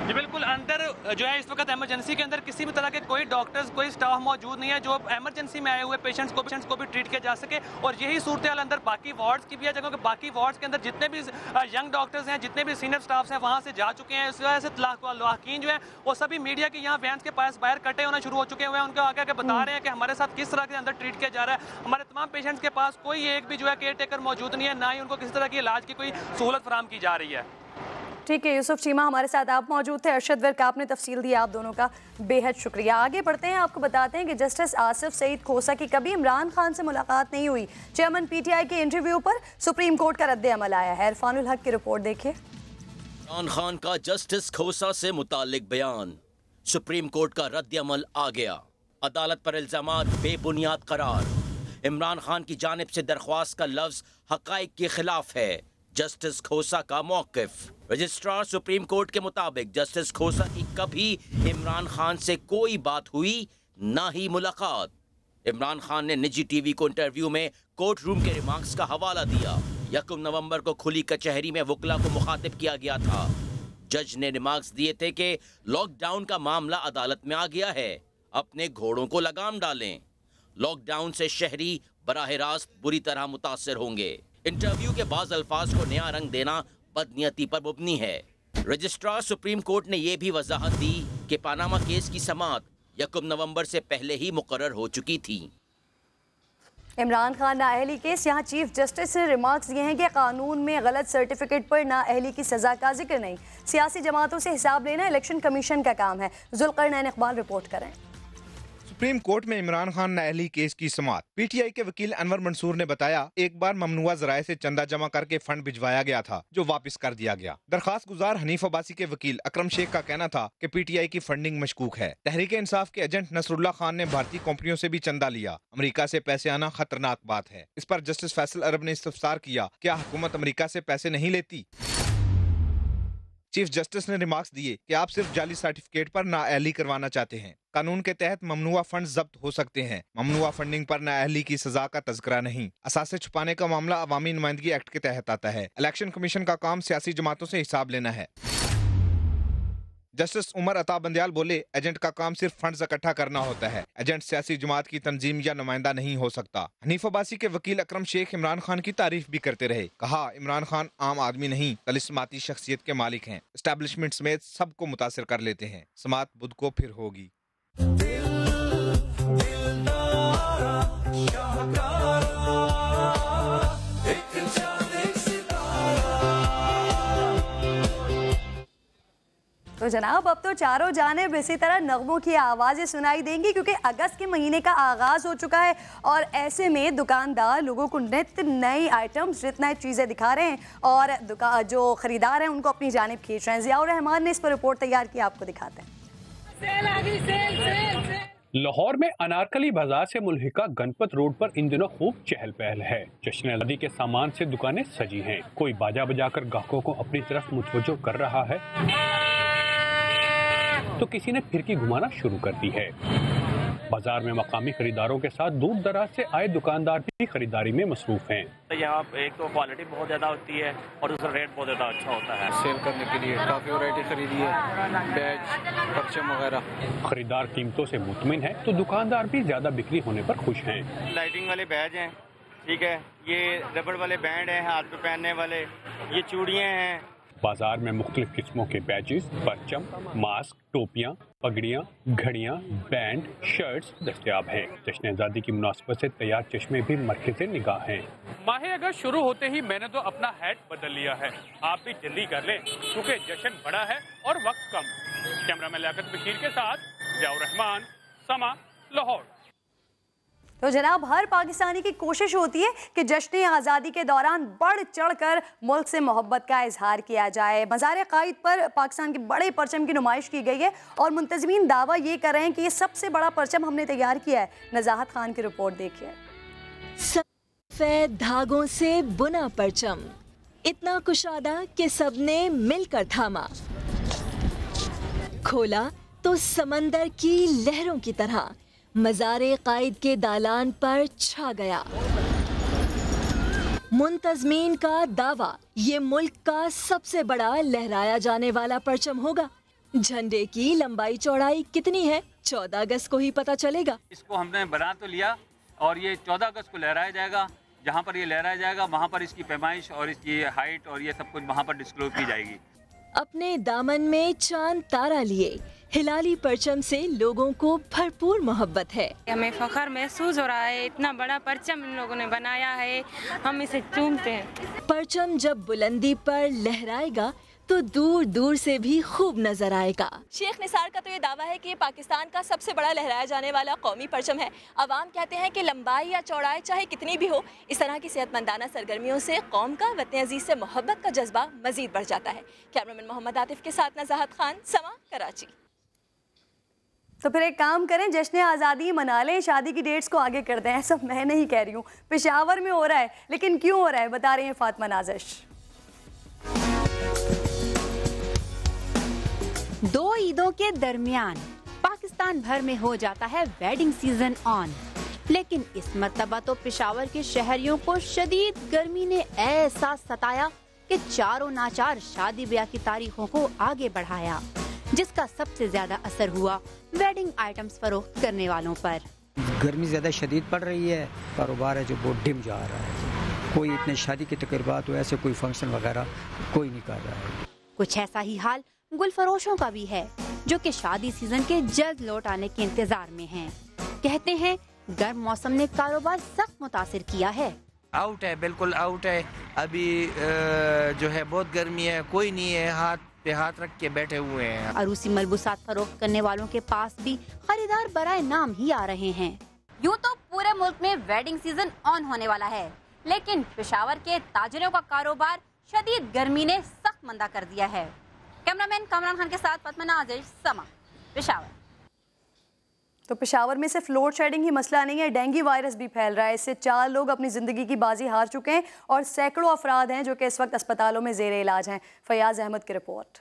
जी बिल्कुल, अंदर जो है इस वक्त इमरजेंसी के अंदर किसी भी तरह के कोई डॉक्टर्स, कोई स्टाफ मौजूद नहीं है जो इमरजेंसी में आए हुए पेशेंट्स को भी ट्रीट किया जा सके। और यही सूरत हाल अंदर बाकी वार्ड्स की भी है, जगह बाकी वार्ड्स के अंदर जितने भी यंग डॉक्टर्स हैं, जितने भी सीनियर स्टाफ्स हैं वहाँ से जा चुके हैं। इस वजह से लवाहिकीन जो है वो सभी मीडिया के यहाँ वैंस के पास बाहर कटे होना शुरू हो चुके हुए हैं। उनके आगे बता रहे हैं कि हमारे साथ किस तरह के अंदर ट्रीट किया जा रहा है। हमारे तमाम पेशेंट्स के पास कोई एक भी जो है केयर टेकर मौजूद नहीं है, ना ही उनको किसी तरह की इलाज की कोई सहूलत फराहम की जा रही है। ठीक है यूसुफ चीमा, हमारे साथ आप मौजूद थे। अरशद वर्क, आपने तफसील दी, आप दोनों का बेहद शुक्रिया। आगे बढ़ते हैं, आपको बताते हैं कि जस्टिस आसिफ सईद खोसा की कभी इमरान खान से मुलाकात नहीं हुई। चेयरमैन PTI के इंटरव्यू पर सुप्रीम कोर्ट का रद्द अमल आया है। इरफानुल हक की रिपोर्ट देखिए। इमरान खान का जस्टिस खोसा से मुतालिक बयान, सुप्रीम कोर्ट का रद्द अमल आ गया। अदालत पर इल्जामात बेबुनियाद करार। इमरान खान की जानिब से दरख्वास्त का लफ्ज हकाइक के खिलाफ है। जस्टिस खोसा का मौक़िफ़। रजिस्ट्रार सुप्रीम कोर्ट के मुताबिक जस्टिस खोसा की कभी इमरान खान से कोई बात हुई, ना ही मुलाकात। इमरान खान ने निजी टीवी को इंटरव्यू में कोर्ट रूम के रिमार्क्स का हवाला दिया। 1 नवंबर को खुली कचहरी में वकला को मुखातिब किया गया था। जज ने रिमार्क्स दिए थे कि लॉकडाउन का मामला अदालत में आ गया है, अपने घोड़ों को लगाम डालें। लॉकडाउन से शहरी बराह रास्त बुरी तरह मुतासर होंगे। इंटरव्यू के बाद अल्फाज को नया रंग देना बदनीयती पर मुबनी है। रजिस्ट्रार सुप्रीम कोर्ट ने यह भी वजाहत दी कि पानामा केस की समाअत 1 नवंबर से पहले ही मुकर्रर हो चुकी थी। इमरान खान नाअहली केस, यहाँ चीफ जस्टिस ने रिमार्क्स दिए हैं कि कानून में गलत सर्टिफिकेट पर नाअहली की सजा का जिक्र नहीं। सियासी जमातों से हिसाब लेना इलेक्शन कमीशन का काम है। जुल्करनैन इकबाल रिपोर्ट करें। सुप्रीम कोर्ट में इमरान खान नाअहली केस की समाअत। PTI के वकील अनवर मंसूर ने बताया, एक बार ममनुआ जराए से चंदा जमा करके फंड भिजवाया गया था जो वापस कर दिया गया। दरखास्त गुजार हनीफ अब्बासी के वकील अकरम शेख का कहना था कि PTI की फंडिंग मशकूक है। तहरीक इंसाफ के एजेंट नसरुल्लाह खान ने भारतीय कंपनियों से भी चंदा लिया। अमेरिका से पैसे आना खतरनाक बात है। इस पर जस्टिस फैसल अरब ने इस्तफसार किया, क्या हुकूमत अमेरिका से पैसे नहीं लेती? चीफ जस्टिस ने रिमार्क्स दिए कि आप सिर्फ जाली सर्टिफिकेट पर नाअहली करवाना चाहते हैं। कानून के तहत ममनुआ फंड जब्त हो सकते हैं। ममनुआ फंडिंग पर नाअहली की सजा का तज़किरा नहीं। असासे छुपाने का मामला अवामी नुमाइंदगी एक्ट के तहत आता है। इलेक्शन कमीशन का काम सियासी जमातों से हिसाब लेना है। जस्टिस उमर अता बंदियाल बोले, एजेंट का काम सिर्फ फंड्स इकट्ठा करना होता है। एजेंट सियासी जमात की तंजीम या नुमाइंदा नहीं हो सकता। हनीफ अब्बासी के वकील अकरम शेख इमरान खान की तारीफ भी करते रहे। कहा, इमरान खान आम आदमी नहीं, तलिस्माती शख्सियत के मालिक हैं। एस्टैब्लिशमेंट समेत सबको मुतासिर कर लेते हैं। समात बुध को फिर होगी। तो जनाब, अब तो चारों जानिब इसी तरह नगमों की आवाज़ें सुनाई देंगी, क्योंकि अगस्त के महीने का आगाज़ हो चुका है और ऐसे में दुकानदार लोगों को नित नई आइटम्स, नित नई चीज़ें दिखा रहे हैं और जो ख़रीदार हैं उनको अपनी जानिब खींच रहे हैं। ज़ियाउर रहमान ने इस पर रिपोर्ट तैयार की, आपको दिखाते हैं। लाहौर में अनारकली बाजार से मुल्हिका गणपत रोड पर इन दिनों खूब चहल पहल है। जश्न आज़ादी के सामान से दुकानें सजी हैं। कोई बाजा बजाकर ग्राहकों को अपनी तरफ मुतवज्जो कर रहा है, तो किसी ने फिरकी घुमाना शुरू कर दी है। बाजार में मकामी खरीदारों के साथ दूर दराज से आए दुकानदार भी खरीदारी में मसरूफ हैं। यहाँ एक तो क्वालिटी बहुत ज़्यादा होती है और दूसरा रेट बहुत ज़्यादा अच्छा होता है। सेल करने के लिए काफ़ी वैरायटी खरीदी है, बैज, परचम वगैरह। खरीदार कीमतों से मुतमिन है तो दुकानदार भी ज्यादा बिक्री होने पर खुश हैं। लाइटिंग वाले बैज हैं, ठीक है, ये रबड़ वाले बैंड हैं, हाथ पे पहनने वाले, ये चूड़ियाँ हैं। बाजार में मुख्तलिफ किस्मों के बैजेस, परचम, मास्क, टोपियाँ, पगड़ियाँ, घड़ियाँ, बैंड, शर्ट्स दस्तयाब हैं। जश्न आज़ादी की मुनासबत से तैयार चश्मे भी मरकज़े निगाह हैं। माह अगस्त शुरू होते ही मैंने तो अपना हैट बदल लिया है। आप भी जल्दी कर लें क्योंकि जश्न बड़ा है और वक्त कम। कैमरामैन लियाकत बशीर के साथ ज़ियाउर रहमान, समा, लाहौर। तो जनाब, हर पाकिस्तानी की कोशिश होती है कि जश्न आज़ादी के दौरान बढ़ चढ़कर मुल्क से मोहब्बत का इजहार किया जाए। मज़ार क़ाइद पर पाकिस्तान के बड़े परचम की नुमाइश की गई है और मुंतज़मीन दावा ये कर रहे हैं कि ये सबसे बड़ा परचम हमने तैयार किया है। नज़ाहत खान की रिपोर्ट देखिए। सफ़ेद धागों से बुना परचम, इतना कुशादा कि सबने मिलकर थामा। खोला तो समंदर की लहरों की तरह मज़ारे क़ाइद के दालान पर छा गया। मुंतज़मीन का दावा, ये मुल्क का सबसे बड़ा लहराया जाने वाला परचम होगा। झंडे की लंबाई चौड़ाई कितनी है 14 अगस्त को ही पता चलेगा। इसको हमने बना तो लिया और ये 14 अगस्त को लहराया जाएगा। जहाँ पर ये लहराया जाएगा वहाँ पर इसकी पैमाइश और इसकी हाइट और ये सब कुछ वहाँ पर डिस्क्लोज की जाएगी। अपने दामन में चांद तारा लिए हिलाली परचम से लोगों को भरपूर मोहब्बत है। हमें फख्र महसूस हो रहा है, इतना बड़ा परचम इन लोगों ने बनाया है, हम इसे चूमते हैं। परचम जब बुलंदी पर लहराएगा तो दूर दूर से भी खूब नजर आएगा। शेख निसार का तो ये दावा है कि ये पाकिस्तान का सबसे बड़ा लहराया जाने वाला कौमी परचम है। अवाम कहते हैं कि लंबाई या चौड़ाई चाहे कितनी भी हो, इस तरह की सेहतमंदाना सरगर्मियों से कौम का, वतन अजीज से मोहब्बत का जज्बा मजीद बढ़ जाता है। कैमरामैन मोहम्मद आतिफ के साथ नज़ाहत खान, समा, कराची। तो फिर एक काम करें, जश्न आज़ादी मना लें, शादी की डेट्स को आगे कर दें। ऐसा मैं नहीं कह रही हूँ, पेशावर में हो रहा है, लेकिन क्यों हो रहा है बता रही हैं फातिमा नाज़िश। 2 ईदों के दरमियान पाकिस्तान भर में हो जाता है वेडिंग सीजन ऑन, लेकिन इस मर्तबा तो पेशावर के शहरियों को शदीद गर्मी ने ऐसा सताया कि चारों नाचार शादी ब्याह की तारीखों को आगे बढ़ाया, जिसका सबसे ज्यादा असर हुआ वेडिंग आइटम्स फरोख्त करने वालों पर। गर्मी ज्यादा शदीद पड़ रही है, कारोबार है जो बहुत डिम जा रहा है। कोई इतने शादी की तकरीबात हो, ऐसे कोई फंक्शन वगैरह कोई नहीं कर रहा है। कुछ ऐसा ही हाल गुल फरोशों का भी है, जो कि शादी सीजन के जल्द लौट आने के इंतजार में हैं। कहते हैं गर्म मौसम ने कारोबार सख्त मुतासिर किया है। आउट है, बिल्कुल आउट है। अभी जो है बहुत गर्मी है, कोई नहीं है, हाथ पे हाथ रख के बैठे हुए हैं। अरूसी मलबूसात फरोख्त करने वालों के पास भी खरीदार बराए नाम ही आ रहे हैं। यूँ तो पूरे मुल्क में वेडिंग सीजन ऑन होने वाला है, लेकिन पेशावर के ताजरों का कारोबार शदीद गर्मी ने सख्त मंदा कर दिया है। कैमरामैन कामरान खान के साथ फातिमा नाज़िर, समा, पेशावर। तो पेशावर में सिर्फ लोड शेडिंग ही मसला नहीं है, डेंगू वायरस भी फैल रहा है। इससे 4 लोग अपनी ज़िंदगी की बाजी हार चुके हैं और सैकड़ों अफराद हैं जो कि इस वक्त अस्पतालों में ज़ेरे इलाज हैं। फयाज अहमद की रिपोर्ट।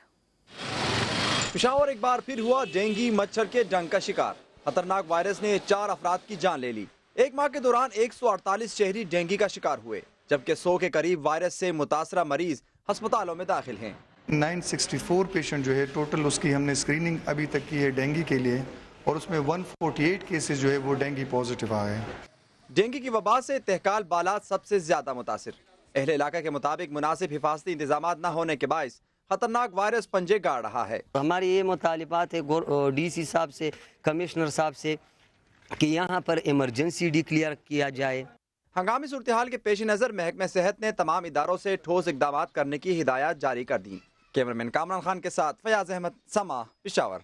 पेशावर एक बार फिर हुआ डेंगू मच्छर के डंक का शिकार। खतरनाक वायरस ने 4 अफराद की जान ले ली। एक माह के दौरान 148 शहरी डेंगू का शिकार हुए, जबकि 100 के करीब वायरस से मुतासरा मरीज अस्पतालों में दाखिल हैं। 964 पेशेंट जो है टोटल उसकी हमने स्क्रीनिंग अभी तक की है डेंगू के लिए, और उसमें 148 केसेस जो है वो डेंगू पॉजिटिव आए हैं। डेंगू की वबा से तहकाल बालात सबसे ज्यादा मुतासिर। अहले इलाका के मुताबिक मुनासिब हिफाजती इंतजाम न होने के बायस खतरनाक वायरस पंजे गाड़ रहा है। हमारी ये मुतालिबात है DC साहब से, कमिश्नर साहब से, कि यहाँ पर इमरजेंसी डिक्लेयर किया जाए। हंगामी सूरत हाल के पेश नज़र महकमा सेहत ने तमाम इदारों से ठोस इकदाम करने की हिदायत जारी कर दी। कैमरामैन कामरान खान के साथ फयाज अहमद, समा, पेशावर।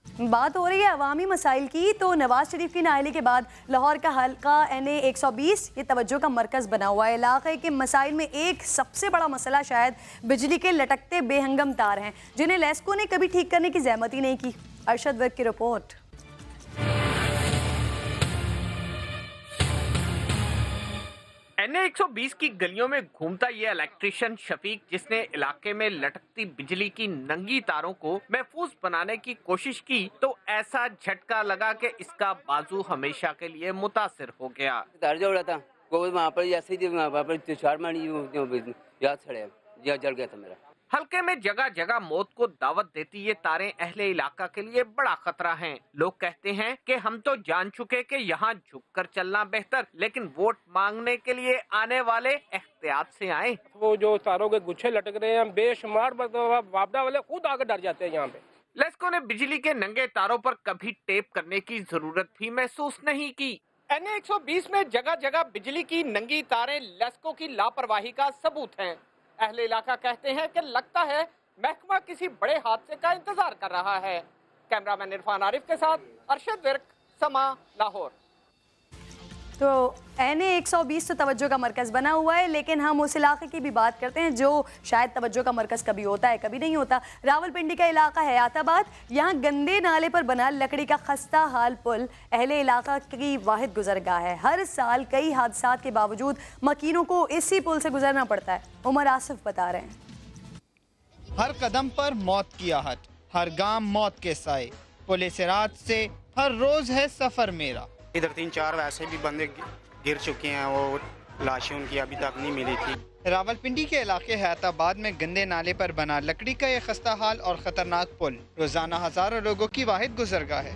बात हो रही है अवामी मसाइल की, तो नवाज शरीफ की नाअहली के बाद लाहौर का हल्का NA 120 ये तवज्जो का मरकज़ बना हुआ है। इलाके के मसाइल में एक सबसे बड़ा मसला शायद बिजली के लटकते बेहंगम तार हैं, जिन्हें लेस्को ने कभी ठीक करने की जहमत ही नहीं की। अरशद वर्क की रिपोर्ट। NA 120 की गलियों में घूमता ये इलेक्ट्रिशियन शफीक, जिसने इलाके में लटकती बिजली की नंगी तारों को महफूज बनाने की कोशिश की, तो ऐसा झटका लगा कि इसका बाजू हमेशा के लिए मुतासिर हो गया। उड़ा था वहाँ पर ऐसे ही वहाँ पर याद छड़े जल गया था मेरा। हल्के में जगह जगह मौत को दावत देती ये तारें अहले इलाका के लिए बड़ा खतरा हैं। लोग कहते हैं कि हम तो जान चुके कि यहाँ झुककर चलना बेहतर, लेकिन वोट मांगने के लिए आने वाले एहतियात से आए। वो जो तारों के गुच्छे लटक रहे हैं, बेशुमार वापडा वाले खुद आगे डर जाते हैं यहाँ पे। लेस्को ने बिजली के नंगे तारों पर कभी टेप करने की जरूरत भी महसूस नहीं की। NA 120 में जगह जगह बिजली की नंगी तारें लेस्को की लापरवाही का सबूत हैं। अहले इलाका कहते हैं कि लगता है महकमा किसी बड़े हादसे का इंतजार कर रहा है। कैमरामैन इरफान आरिफ के साथ अरशद विर्क, समा, लाहौर। तो NA 120 तो तवज्जो का मरकज़ बना हुआ है, लेकिन हम उस इलाके की भी बात करते हैं जो शायद तवज्जो का मरकज़ कभी होता है कभी नहीं होता। रावलपिंडी का इलाका है आताबाद। यहाँ गंदे नाले पर बना लकड़ी का खस्ता हाल पुल अहले इलाका की वाहिद गुजरगाह है। हर साल कई हादसात के बावजूद मकीनों को इसी पुल से गुजरना पड़ता है। उमर आसिफ बता रहे हैं। हर कदम पर मौत की आहट, हर गांव मौत के साए, पुलिस सिरात से हर रोज है सफर मेरा। इधर 3-4 वैसे भी बंदे गिर चुके हैं, वो लाशें उनकी अभी तक नहीं मिली थी। रावलपिंडी के इलाके हैदराबाद में गंदे नाले पर बना लकड़ी का ये खस्ता हाल और खतरनाक पुल रोजाना हजारों लोगों की वाहिद गुजरगाह है।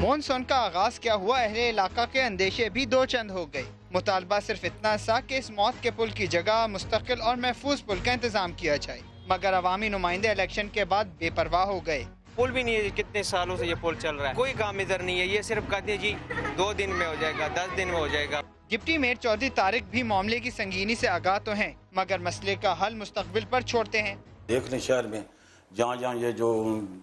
मॉनसून का आगाज क्या हुआ, अहले इलाका के अंदेशे भी दो चंद हो गए। मुतालबा सिर्फ इतना सा कि इस मौत के पुल की जगह मुस्तकिल और महफूज पुल का इंतजाम किया जाए, मगर अवामी नुमाइंदे इलेक्शन के बाद बेपरवाह हो गए। पुल भी नहीं है, कितने सालों से ये पुल चल रहा है, कोई काम इधर नहीं है। ये सिर्फ कहते हैं जी 2 दिन में हो जाएगा, 10 दिन में हो जाएगा। डिप्टी मेयर चौधरी तारिक भी मामले की संगीनी से आगाह तो हैं, मगर मसले का हल मुस्तकबिल पर छोड़ते हैं। देख लें शहर में जहाँ जहाँ ये जो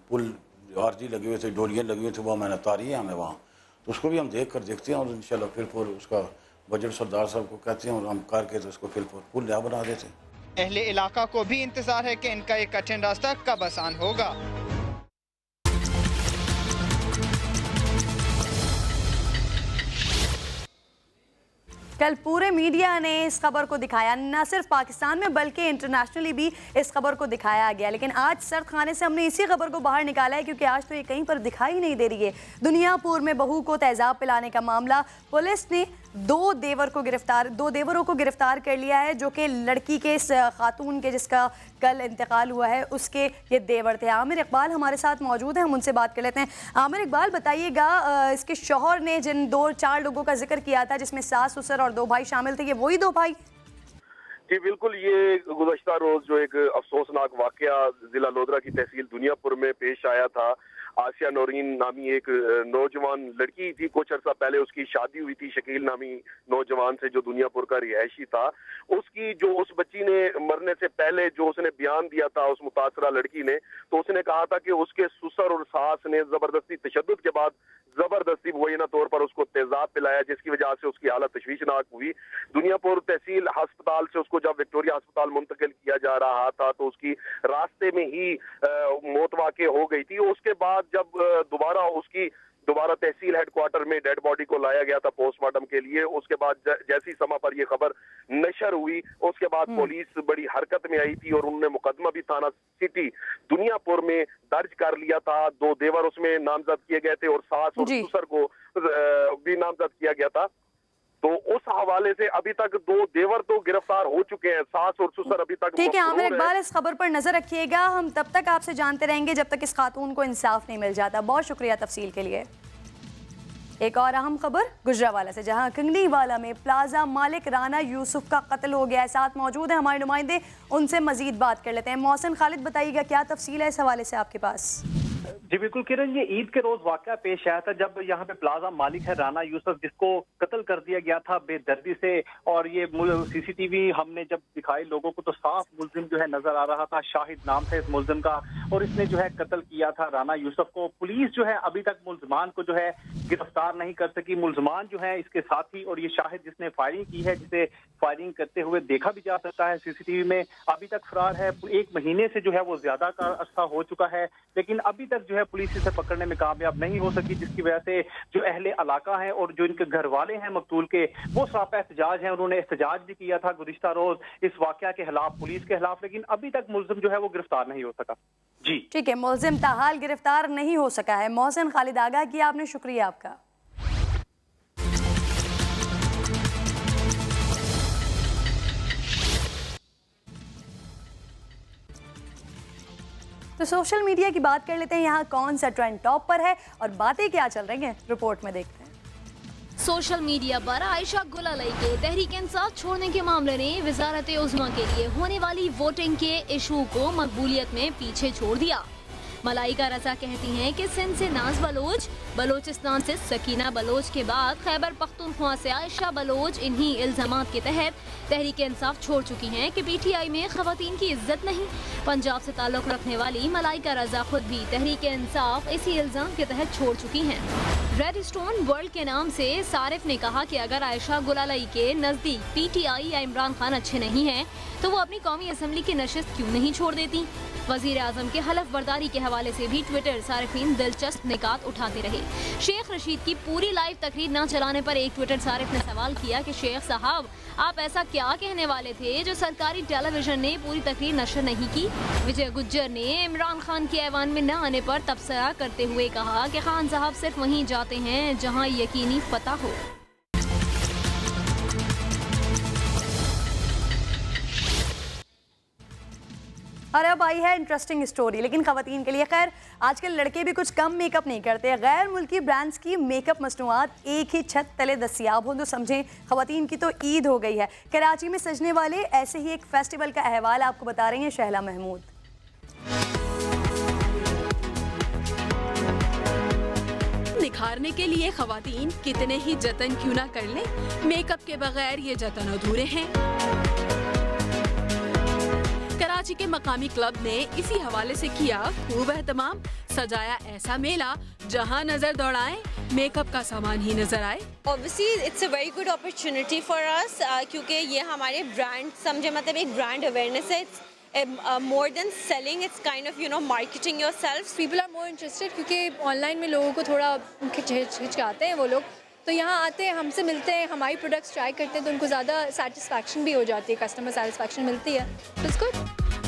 पुल आरजी लगे हुए थे, डोरियाँ लगी हुई थी, वो मैंने तारी है हमें वहाँ, तो उसको भी हम देखते हैं और इंशाल्लाह फिर उसका बजट सरदार साहब को कहते हैं और हम करके तो उसको फिर पुल नया बना देते हैं। अहले इलाका को भी इंतजार है कि इनका ये कठिन रास्ता कब आसान होगा। कल पूरे मीडिया ने इस खबर को दिखाया, न सिर्फ पाकिस्तान में बल्कि इंटरनेशनली भी इस खबर को दिखाया गया। लेकिन आज सर्द खाने से हमने इसी खबर को बाहर निकाला है, क्योंकि आज तो ये कहीं पर दिखाई नहीं दे रही है। दुनियापुर में बहू को तेजाब पिलाने का मामला, पुलिस ने 2 देवरों को गिरफ्तार कर लिया है, जो कि लड़की के खातून के जिसका कल इंतकाल हुआ है उसके ये देवर थे। आमिर इकबाल हमारे साथ मौजूद हैं, हम उनसे बात कर लेते हैं। आमिर इकबाल, बताइएगा इसके शौहर ने जिन 2-4 लोगों का जिक्र किया था, जिसमें सास ससुर और 2 भाई शामिल थे, ये वही 2 भाई? जी बिल्कुल, ये गुज़श्ता रोज जो एक अफसोसनाक वाकया जिला लोधरा की तहसील दुनियापुर में पेश आया था। आसिया नौरीन नामी एक नौजवान लड़की थी, कुछ अर्सा पहले उसकी शादी हुई थी शकील नामी नौजवान से जो दुनियापुर का रिहायशी था। उसकी जो उस बच्ची ने मरने से पहले जो उसने बयान दिया था उस मुतासरा लड़की ने, तो उसने कहा था कि उसके ससुर और सास ने जबरदस्ती तशद्दुद के बाद जबरदस्ती मुबैना तौर पर उसको तेजाब पिलाया, जिसकी वजह से उसकी हालत तशवीशनाक हुई। दुनियापुर तहसील अस्पताल से उसको जब विक्टोरिया अस्पताल मुंतकिल किया जा रहा था तो उसकी रास्ते में ही मौत वाक़ई हो गई थी। उसके बाद जब दोबारा उसकी दोबारा तहसील हेडक्वार्टर में डेड बॉडी को लाया गया था पोस्टमार्टम के लिए। उसके बाद जैसी समय पर ये खबर नशर हुई, उसके बाद पुलिस बड़ी हरकत में आई थी और उन्होंने मुकदमा भी थाना सिटी दुनियापुर में दर्ज कर लिया था। 2 देवर उसमें नामजद किए गए थे और सास और ससुर को भी नामजद किया गया था। तो उस हवाले से अभी तक 2 देवर तो गिरफ्तार हो चुके हैं, सास और ससुर अभी तक। ठीक है आमिर इकबाल, इस खबर पर नजर रखिएगा, हम तब तक आपसे जानते रहेंगे जब तक इस खातून को इंसाफ नहीं मिल जाता। बहुत शुक्रिया तफसील के लिए। एक और अहम खबर गुजरावाला से, जहां कंगनीवाला में प्लाजा मालिक राना यूसुफ का कत्ल हो गया है। साथ मौजूद है हमारे नुमाइंदे, उनसे मजीद बात कर लेते हैं। मोहसिन खालिद बताइएगा क्या तफसील है इस हवाले से आपके पास? जी बिल्कुल किरण, ये ईद के रोज वाकया पेश आया था जब यहाँ पे प्लाजा मालिक है राना यूसुफ, जिसको कत्ल कर दिया गया था बेदर्दी से। और ये सीसीटीवी हमने जब दिखाई लोगों को तो साफ मुल्जिम जो है नजर आ रहा था, शाहिद नाम था इस मुल्जिम का, और इसने जो है कत्ल किया था राना यूसुफ को। पुलिस जो है अभी तक मुल्जिमान को जो है गिरफ्तार नहीं कर सकी। मुल्जिमान जो है इसके साथी और ये शाहिद जिसने फायरिंग की है, जिसे फायरिंग करते हुए देखा भी जा सकता है सीसीटीवी में, अभी तक फरार है। 1 महीने से जो है वो ज्यादा का अरसा हो चुका है, लेकिन अभी तक जो है पुलिस इसे पकड़ने में कामयाब नहीं हो सकी, जिसकी वजह से जो अहले इलाका है और जो इनके घर वाले हैं मकतूल के, वो सरापा एहतजाज हैं। उन्होंने एहतजाज भी किया था गुज़िश्ता रोज इस वाकया के खिलाफ, पुलिस के खिलाफ, लेकिन अभी तक मुल्जिम जो है वो गिरफ्तार नहीं हो सका। जी ठीक है, मुल्जिम ताहाल गिरफ्तार नहीं हो सका है। मोहसिन खालिद आगाह किया आपने, शुक्रिया आपका। तो सोशल मीडिया की बात कर लेते हैं, यहाँ कौन सा ट्रेंड टॉप पर है और बातें क्या चल रही हैं, रिपोर्ट में देखते हैं। सोशल मीडिया पर आयशा गुल अलई के तहरीक इंसाफ छोड़ने के मामले ने वजारत उज़्मा के लिए होने वाली वोटिंग के इशू को मकबूलियत में पीछे छोड़ दिया। मलाइका रजा कहती हैं कि सिंध से नाज बलोच, बलोचिस्तान से सकीना बलोच के बाद खैबर पख्तूनख्वा से आयशा बलोच इन्हीं इल्जामात के तहत तहरीक इंसाफ छोड़ चुकी हैं कि पीटीआई में खवातीन की इज्जत नहीं। पंजाब से ताल्लुक रखने वाली मलाइका रजा खुद भी तहरीक इंसाफ इसी इल्जाम के तहत छोड़ चुकी हैं। रेड स्टोन वर्ल्ड के नाम से सारिफ ने कहा कि अगर आयशा गुल अलई के नज़दीक पीटीआई या इमरान खान अच्छे नहीं हैं तो वो अपनी कौमी असम्बली की नशिस्त क्यों नहीं छोड़ देती। वजीर आजम के हलफ बर्दारी के हवाले से भी ट्विटर सारिफीन दिलचस्प निकात उठाते रहे। शेख रशीद की पूरी लाइव तकरीर न चलाने पर एक ट्विटर सारिफ ने सवाल किया कि शेख साहब आप ऐसा क्या कहने वाले थे जो सरकारी टेलीविजन ने पूरी तकरीर नशर नहीं की। विजय गुज्जर ने इमरान खान के ऐवान में न आने पर तबसरा करते हुए कहा कि खान साहब सिर्फ वहीं जाते हैं जहां यकीनी पता हो। और अब आई है इंटरेस्टिंग स्टोरी, लेकिन खवातीन के लिए। खैर आजकल लड़के भी कुछ कम मेकअप नहीं करते। गैर मुल्की ब्रांड्स की मेकअप मसनूआत एक ही छत तले दस्तियाब हो तो समझें खवातीन की तो ईद हो गई है। कराची में सजने वाले ऐसे ही एक फेस्टिवल का अहवाल आपको बता रही हैं शहला महमूद। निखारने के लिए खवातीन कितने ही जतन क्यों ना कर लें, मेकअप के बगैर ये जतन अधूरे हैं। कराची के मकामी क्लब ने इसी हवाले से किया खूब एहतमाम। सजाया ऐसा मेला जहां नजर दौड़ाएं मेकअप का सामान ही नजर आए। Obviously it's a very good opportunity for us क्योंकि ये हमारे ब्रांड समझे, मतलब एक ब्रांड अवेयरनेस है। More than selling, it's kind of marketing yourself. People are more interested क्योंकि ऑनलाइन में लोगों को थोड़ा हिचकिचाते हैं वो लोग, तो यहाँ आते हैं, हमसे मिलते हैं, हमारी प्रोडक्ट्स ट्राई करते हैं तो उनको ज़्यादा सेटिस्फैक्शन भी हो जाती है, कस्टमर सेटिस्फैक्शन मिलती है। तो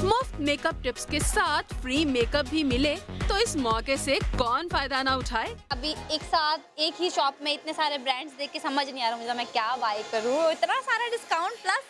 मुफ्त मेकअप टिप्स के साथ फ्री मेकअप भी मिले तो इस मौके से कौन फायदा ना उठाए। अभी एक साथ एक ही शॉप में इतने सारे ब्रांड्स देख के समझ नहीं आ रहा मुझे मैं क्या बाय करूँ, इतना सारा डिस्काउंट प्लस,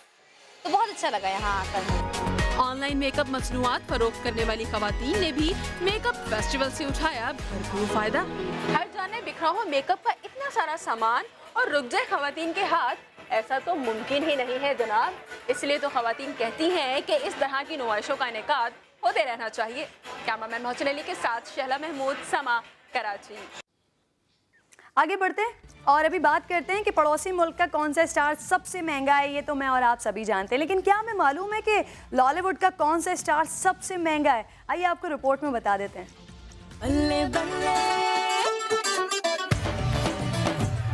तो बहुत अच्छा लगा यहाँ आकर। ऑनलाइन मेकअप मसनूआत फरोख्त करने वाली खवातीन ने भी मेकअप फेस्टिवल से उठाया भरपूर फायदा। हर जाने बिखरा हुआ मेकअप का इतना सारा सामान और रुक जाए खवातीन के हाथ, ऐसा तो मुमकिन ही नहीं है जनाब। इसलिए तो खवातीन कहती हैं कि इस तरह की नुमाइशों का इनेकाद होते रहना चाहिए। कैमरामैन मोहसिन अली के साथ शहला महमूद, समा, कराची। आगे बढ़ते हैं और अभी बात करते हैं कि पड़ोसी मुल्क का कौन सा स्टार सबसे महंगा है। ये तो मैं और आप सभी जानते हैं, लेकिन क्या हमें मालूम है कि लॉलीवुड का कौन सा स्टार सबसे महंगा है? आइए आपको रिपोर्ट में बता देते हैं। बल्ले बल्ले,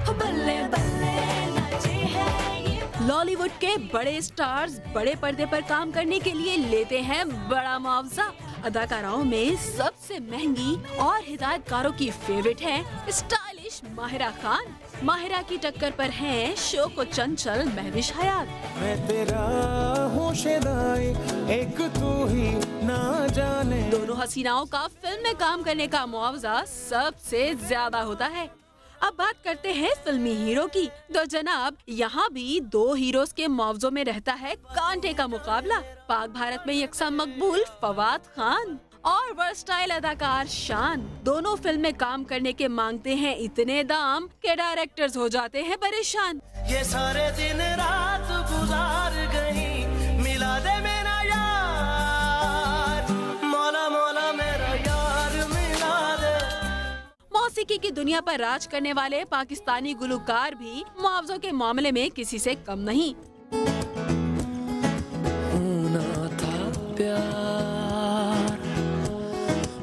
बल्ले बल्ले नाचे हैं ये। लॉलीवुड के बड़े स्टार्स बड़े पर्दे पर काम करने के लिए लेते हैं बड़ा मुआवजा। अदाकाराओं में सबसे महंगी और हिदायतकारों की फेवरेट है स्टाइलिश माहिरा खान। माहिरा की टक्कर पर हैं शोको चंचल, महविश हयात। मैं तेरा हूँ शेदाई, एक तू ही ना जाने। दोनों हसीनाओं का फिल्म में काम करने का मुआवजा सबसे ज्यादा होता है। अब बात करते हैं फिल्मी हीरो की। तो जनाब, यहाँ भी दो हीरोज के मुआवजों में रहता है कांटे का मुकाबला। पाक भारत में यकसा मकबूल फवाद खान और वर्सटाइल अदाकार शान। दोनों फिल्म में काम करने के मांगते हैं इतने दाम के डायरेक्टर्स हो जाते हैं परेशान। ये सारे दिन रात गुजार गई, मिला दे मेरा यार, मौला मौला मेरा यार मिला दे। मौसीकी की दुनिया पर राज करने वाले पाकिस्तानी गुलकार भी मुआवजों के मामले में किसी से कम नहीं। होना था प्यार,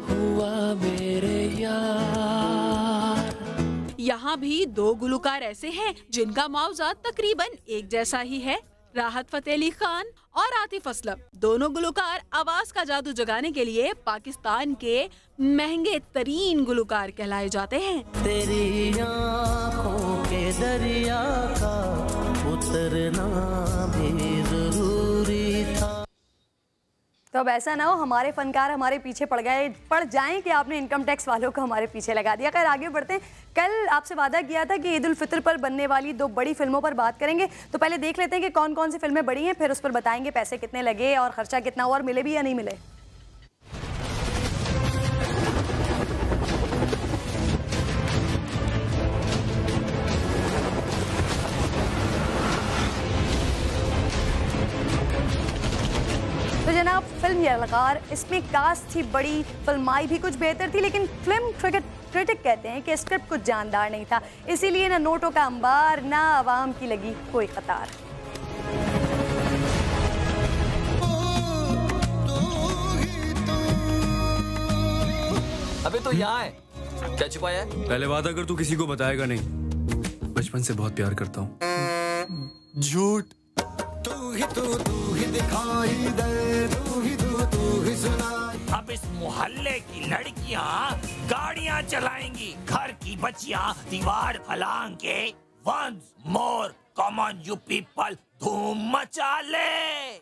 हुआ मेरे यार। यहाँ भी दो गुलकार ऐसे हैं जिनका मुआवजा तकरीबन एक जैसा ही है, राहत फतेह अली खान और आतिफ असलम। दोनों गुलकार आवाज का जादू जगाने के लिए पाकिस्तान के महंगे तरीन गुलकार कहलाए जाते हैं। तेरी आँखों के दरिया का उतरना भी जरूरी था। तो अब ऐसा ना हो हमारे फनकार हमारे पीछे पड़ जाएं कि आपने इनकम टैक्स वालों को हमारे पीछे लगा दिया। खैर आगे बढ़ते हैं। कल आपसे वादा किया था कि ईद उल फितर पर बनने वाली दो बड़ी फिल्मों पर बात करेंगे, तो पहले देख लेते हैं कि कौन कौन सी फिल्में बड़ी हैं, फिर उस पर बताएंगे पैसे कितने लगे और खर्चा कितना हुआ और मिले भी या नहीं मिले। तो जनाब, फिल्म यलगार, इसमें कास्ट थी बड़ी, फिल्माई भी कुछ बेहतर थी, लेकिन फिल्म क्रिटिक कहते हैं कि स्क्रिप्ट कुछ जानदार नहीं था, इसीलिए ना नोटों का अंबार ना आवाम की लगी कोई कतार। अबे तो यहाँ है, क्या छुपाया है? पहले वादा कर तू किसी को बताएगा नहीं। बचपन से बहुत प्यार करता हूँ। झूठ। तू ही दिखाई दे, तू ही सुनाई। अब इस मोहल्ले की लड़कियाँ गाड़ियाँ चलाएंगी, घर की बच्चियाँ दीवार फलांग के। Once more come on you people, धूम मचा ले।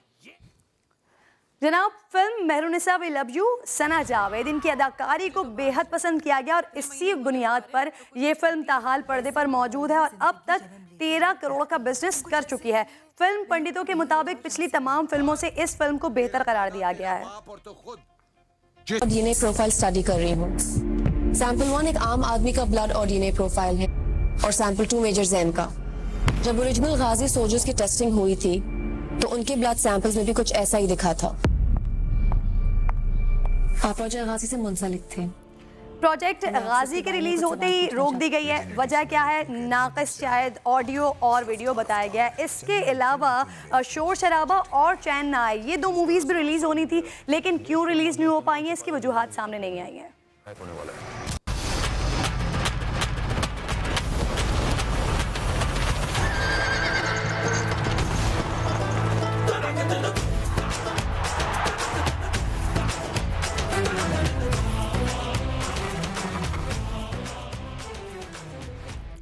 जनाब, film Mehrunisa we love you, Sana Javed, इनकी अदाकारी को बेहद पसंद किया गया और इसी बुनियाद पर ये फिल्म ताहाल पर्दे पर मौजूद है और अब तक 13 करोड़ का बिजनेस कर चुकी है। फिल्म पंडितों के मुताबिक पिछली तमाम फिल्मों से इस फिल्म को बेहतर करार दिया गया है। डीएनए प्रोफाइल स्टडी कर रही हूँ। सैंपल 1 एक आम आदमी का ब्लड और डीएनए प्रोफाइल है और सैंपल 2 मेजर जैन का। जब ओरिजिनल गाजी सोल्जर्स की टेस्टिंग हुई थी तो उनके ब्लड सैंपल्स में भी कुछ ऐसा ही दिखा था। आप प्रोजेक्ट गाजी से मुंसलिक थे। प्रोजेक्ट गाजी के रिलीज होते ही रोक दी गई है। वजह क्या है? नाक़िस शायद ऑडियो और वीडियो बताया गया है। इसके अलावा शोर शराबा और चैन ना आए, ये दो मूवीज़ भी रिलीज़ होनी थी, लेकिन क्यों रिलीज़ नहीं हो पाई हैं, इसकी वजूहात सामने नहीं आई हैं।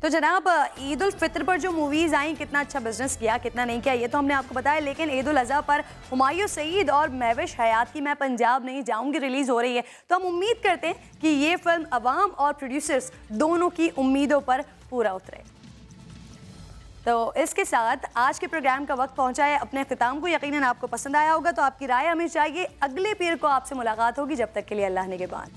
तो जनाब, ईद उल फितर पर जो मूवीज़ आई, कितना अच्छा बिजनेस किया, कितना नहीं किया, ये तो हमने आपको बताया, लेकिन ईद उल अज़हा पर हुमायूं सईद और महविश हयात की मैं पंजाब नहीं जाऊंगी रिलीज़ हो रही है। तो हम उम्मीद करते हैं कि ये फिल्म अवाम और प्रोड्यूसर्स दोनों की उम्मीदों पर पूरा उतरे। तो इसके साथ आज के प्रोग्राम का वक्त पहुंचा है अपने अख्तिताम को। यकीनन आपको पसंद आया होगा, तो आपकी राय हमें चाहिए। अगले पीर को आपसे मुलाकात होगी, जब तक के लिए अल्लाह ने के बाद।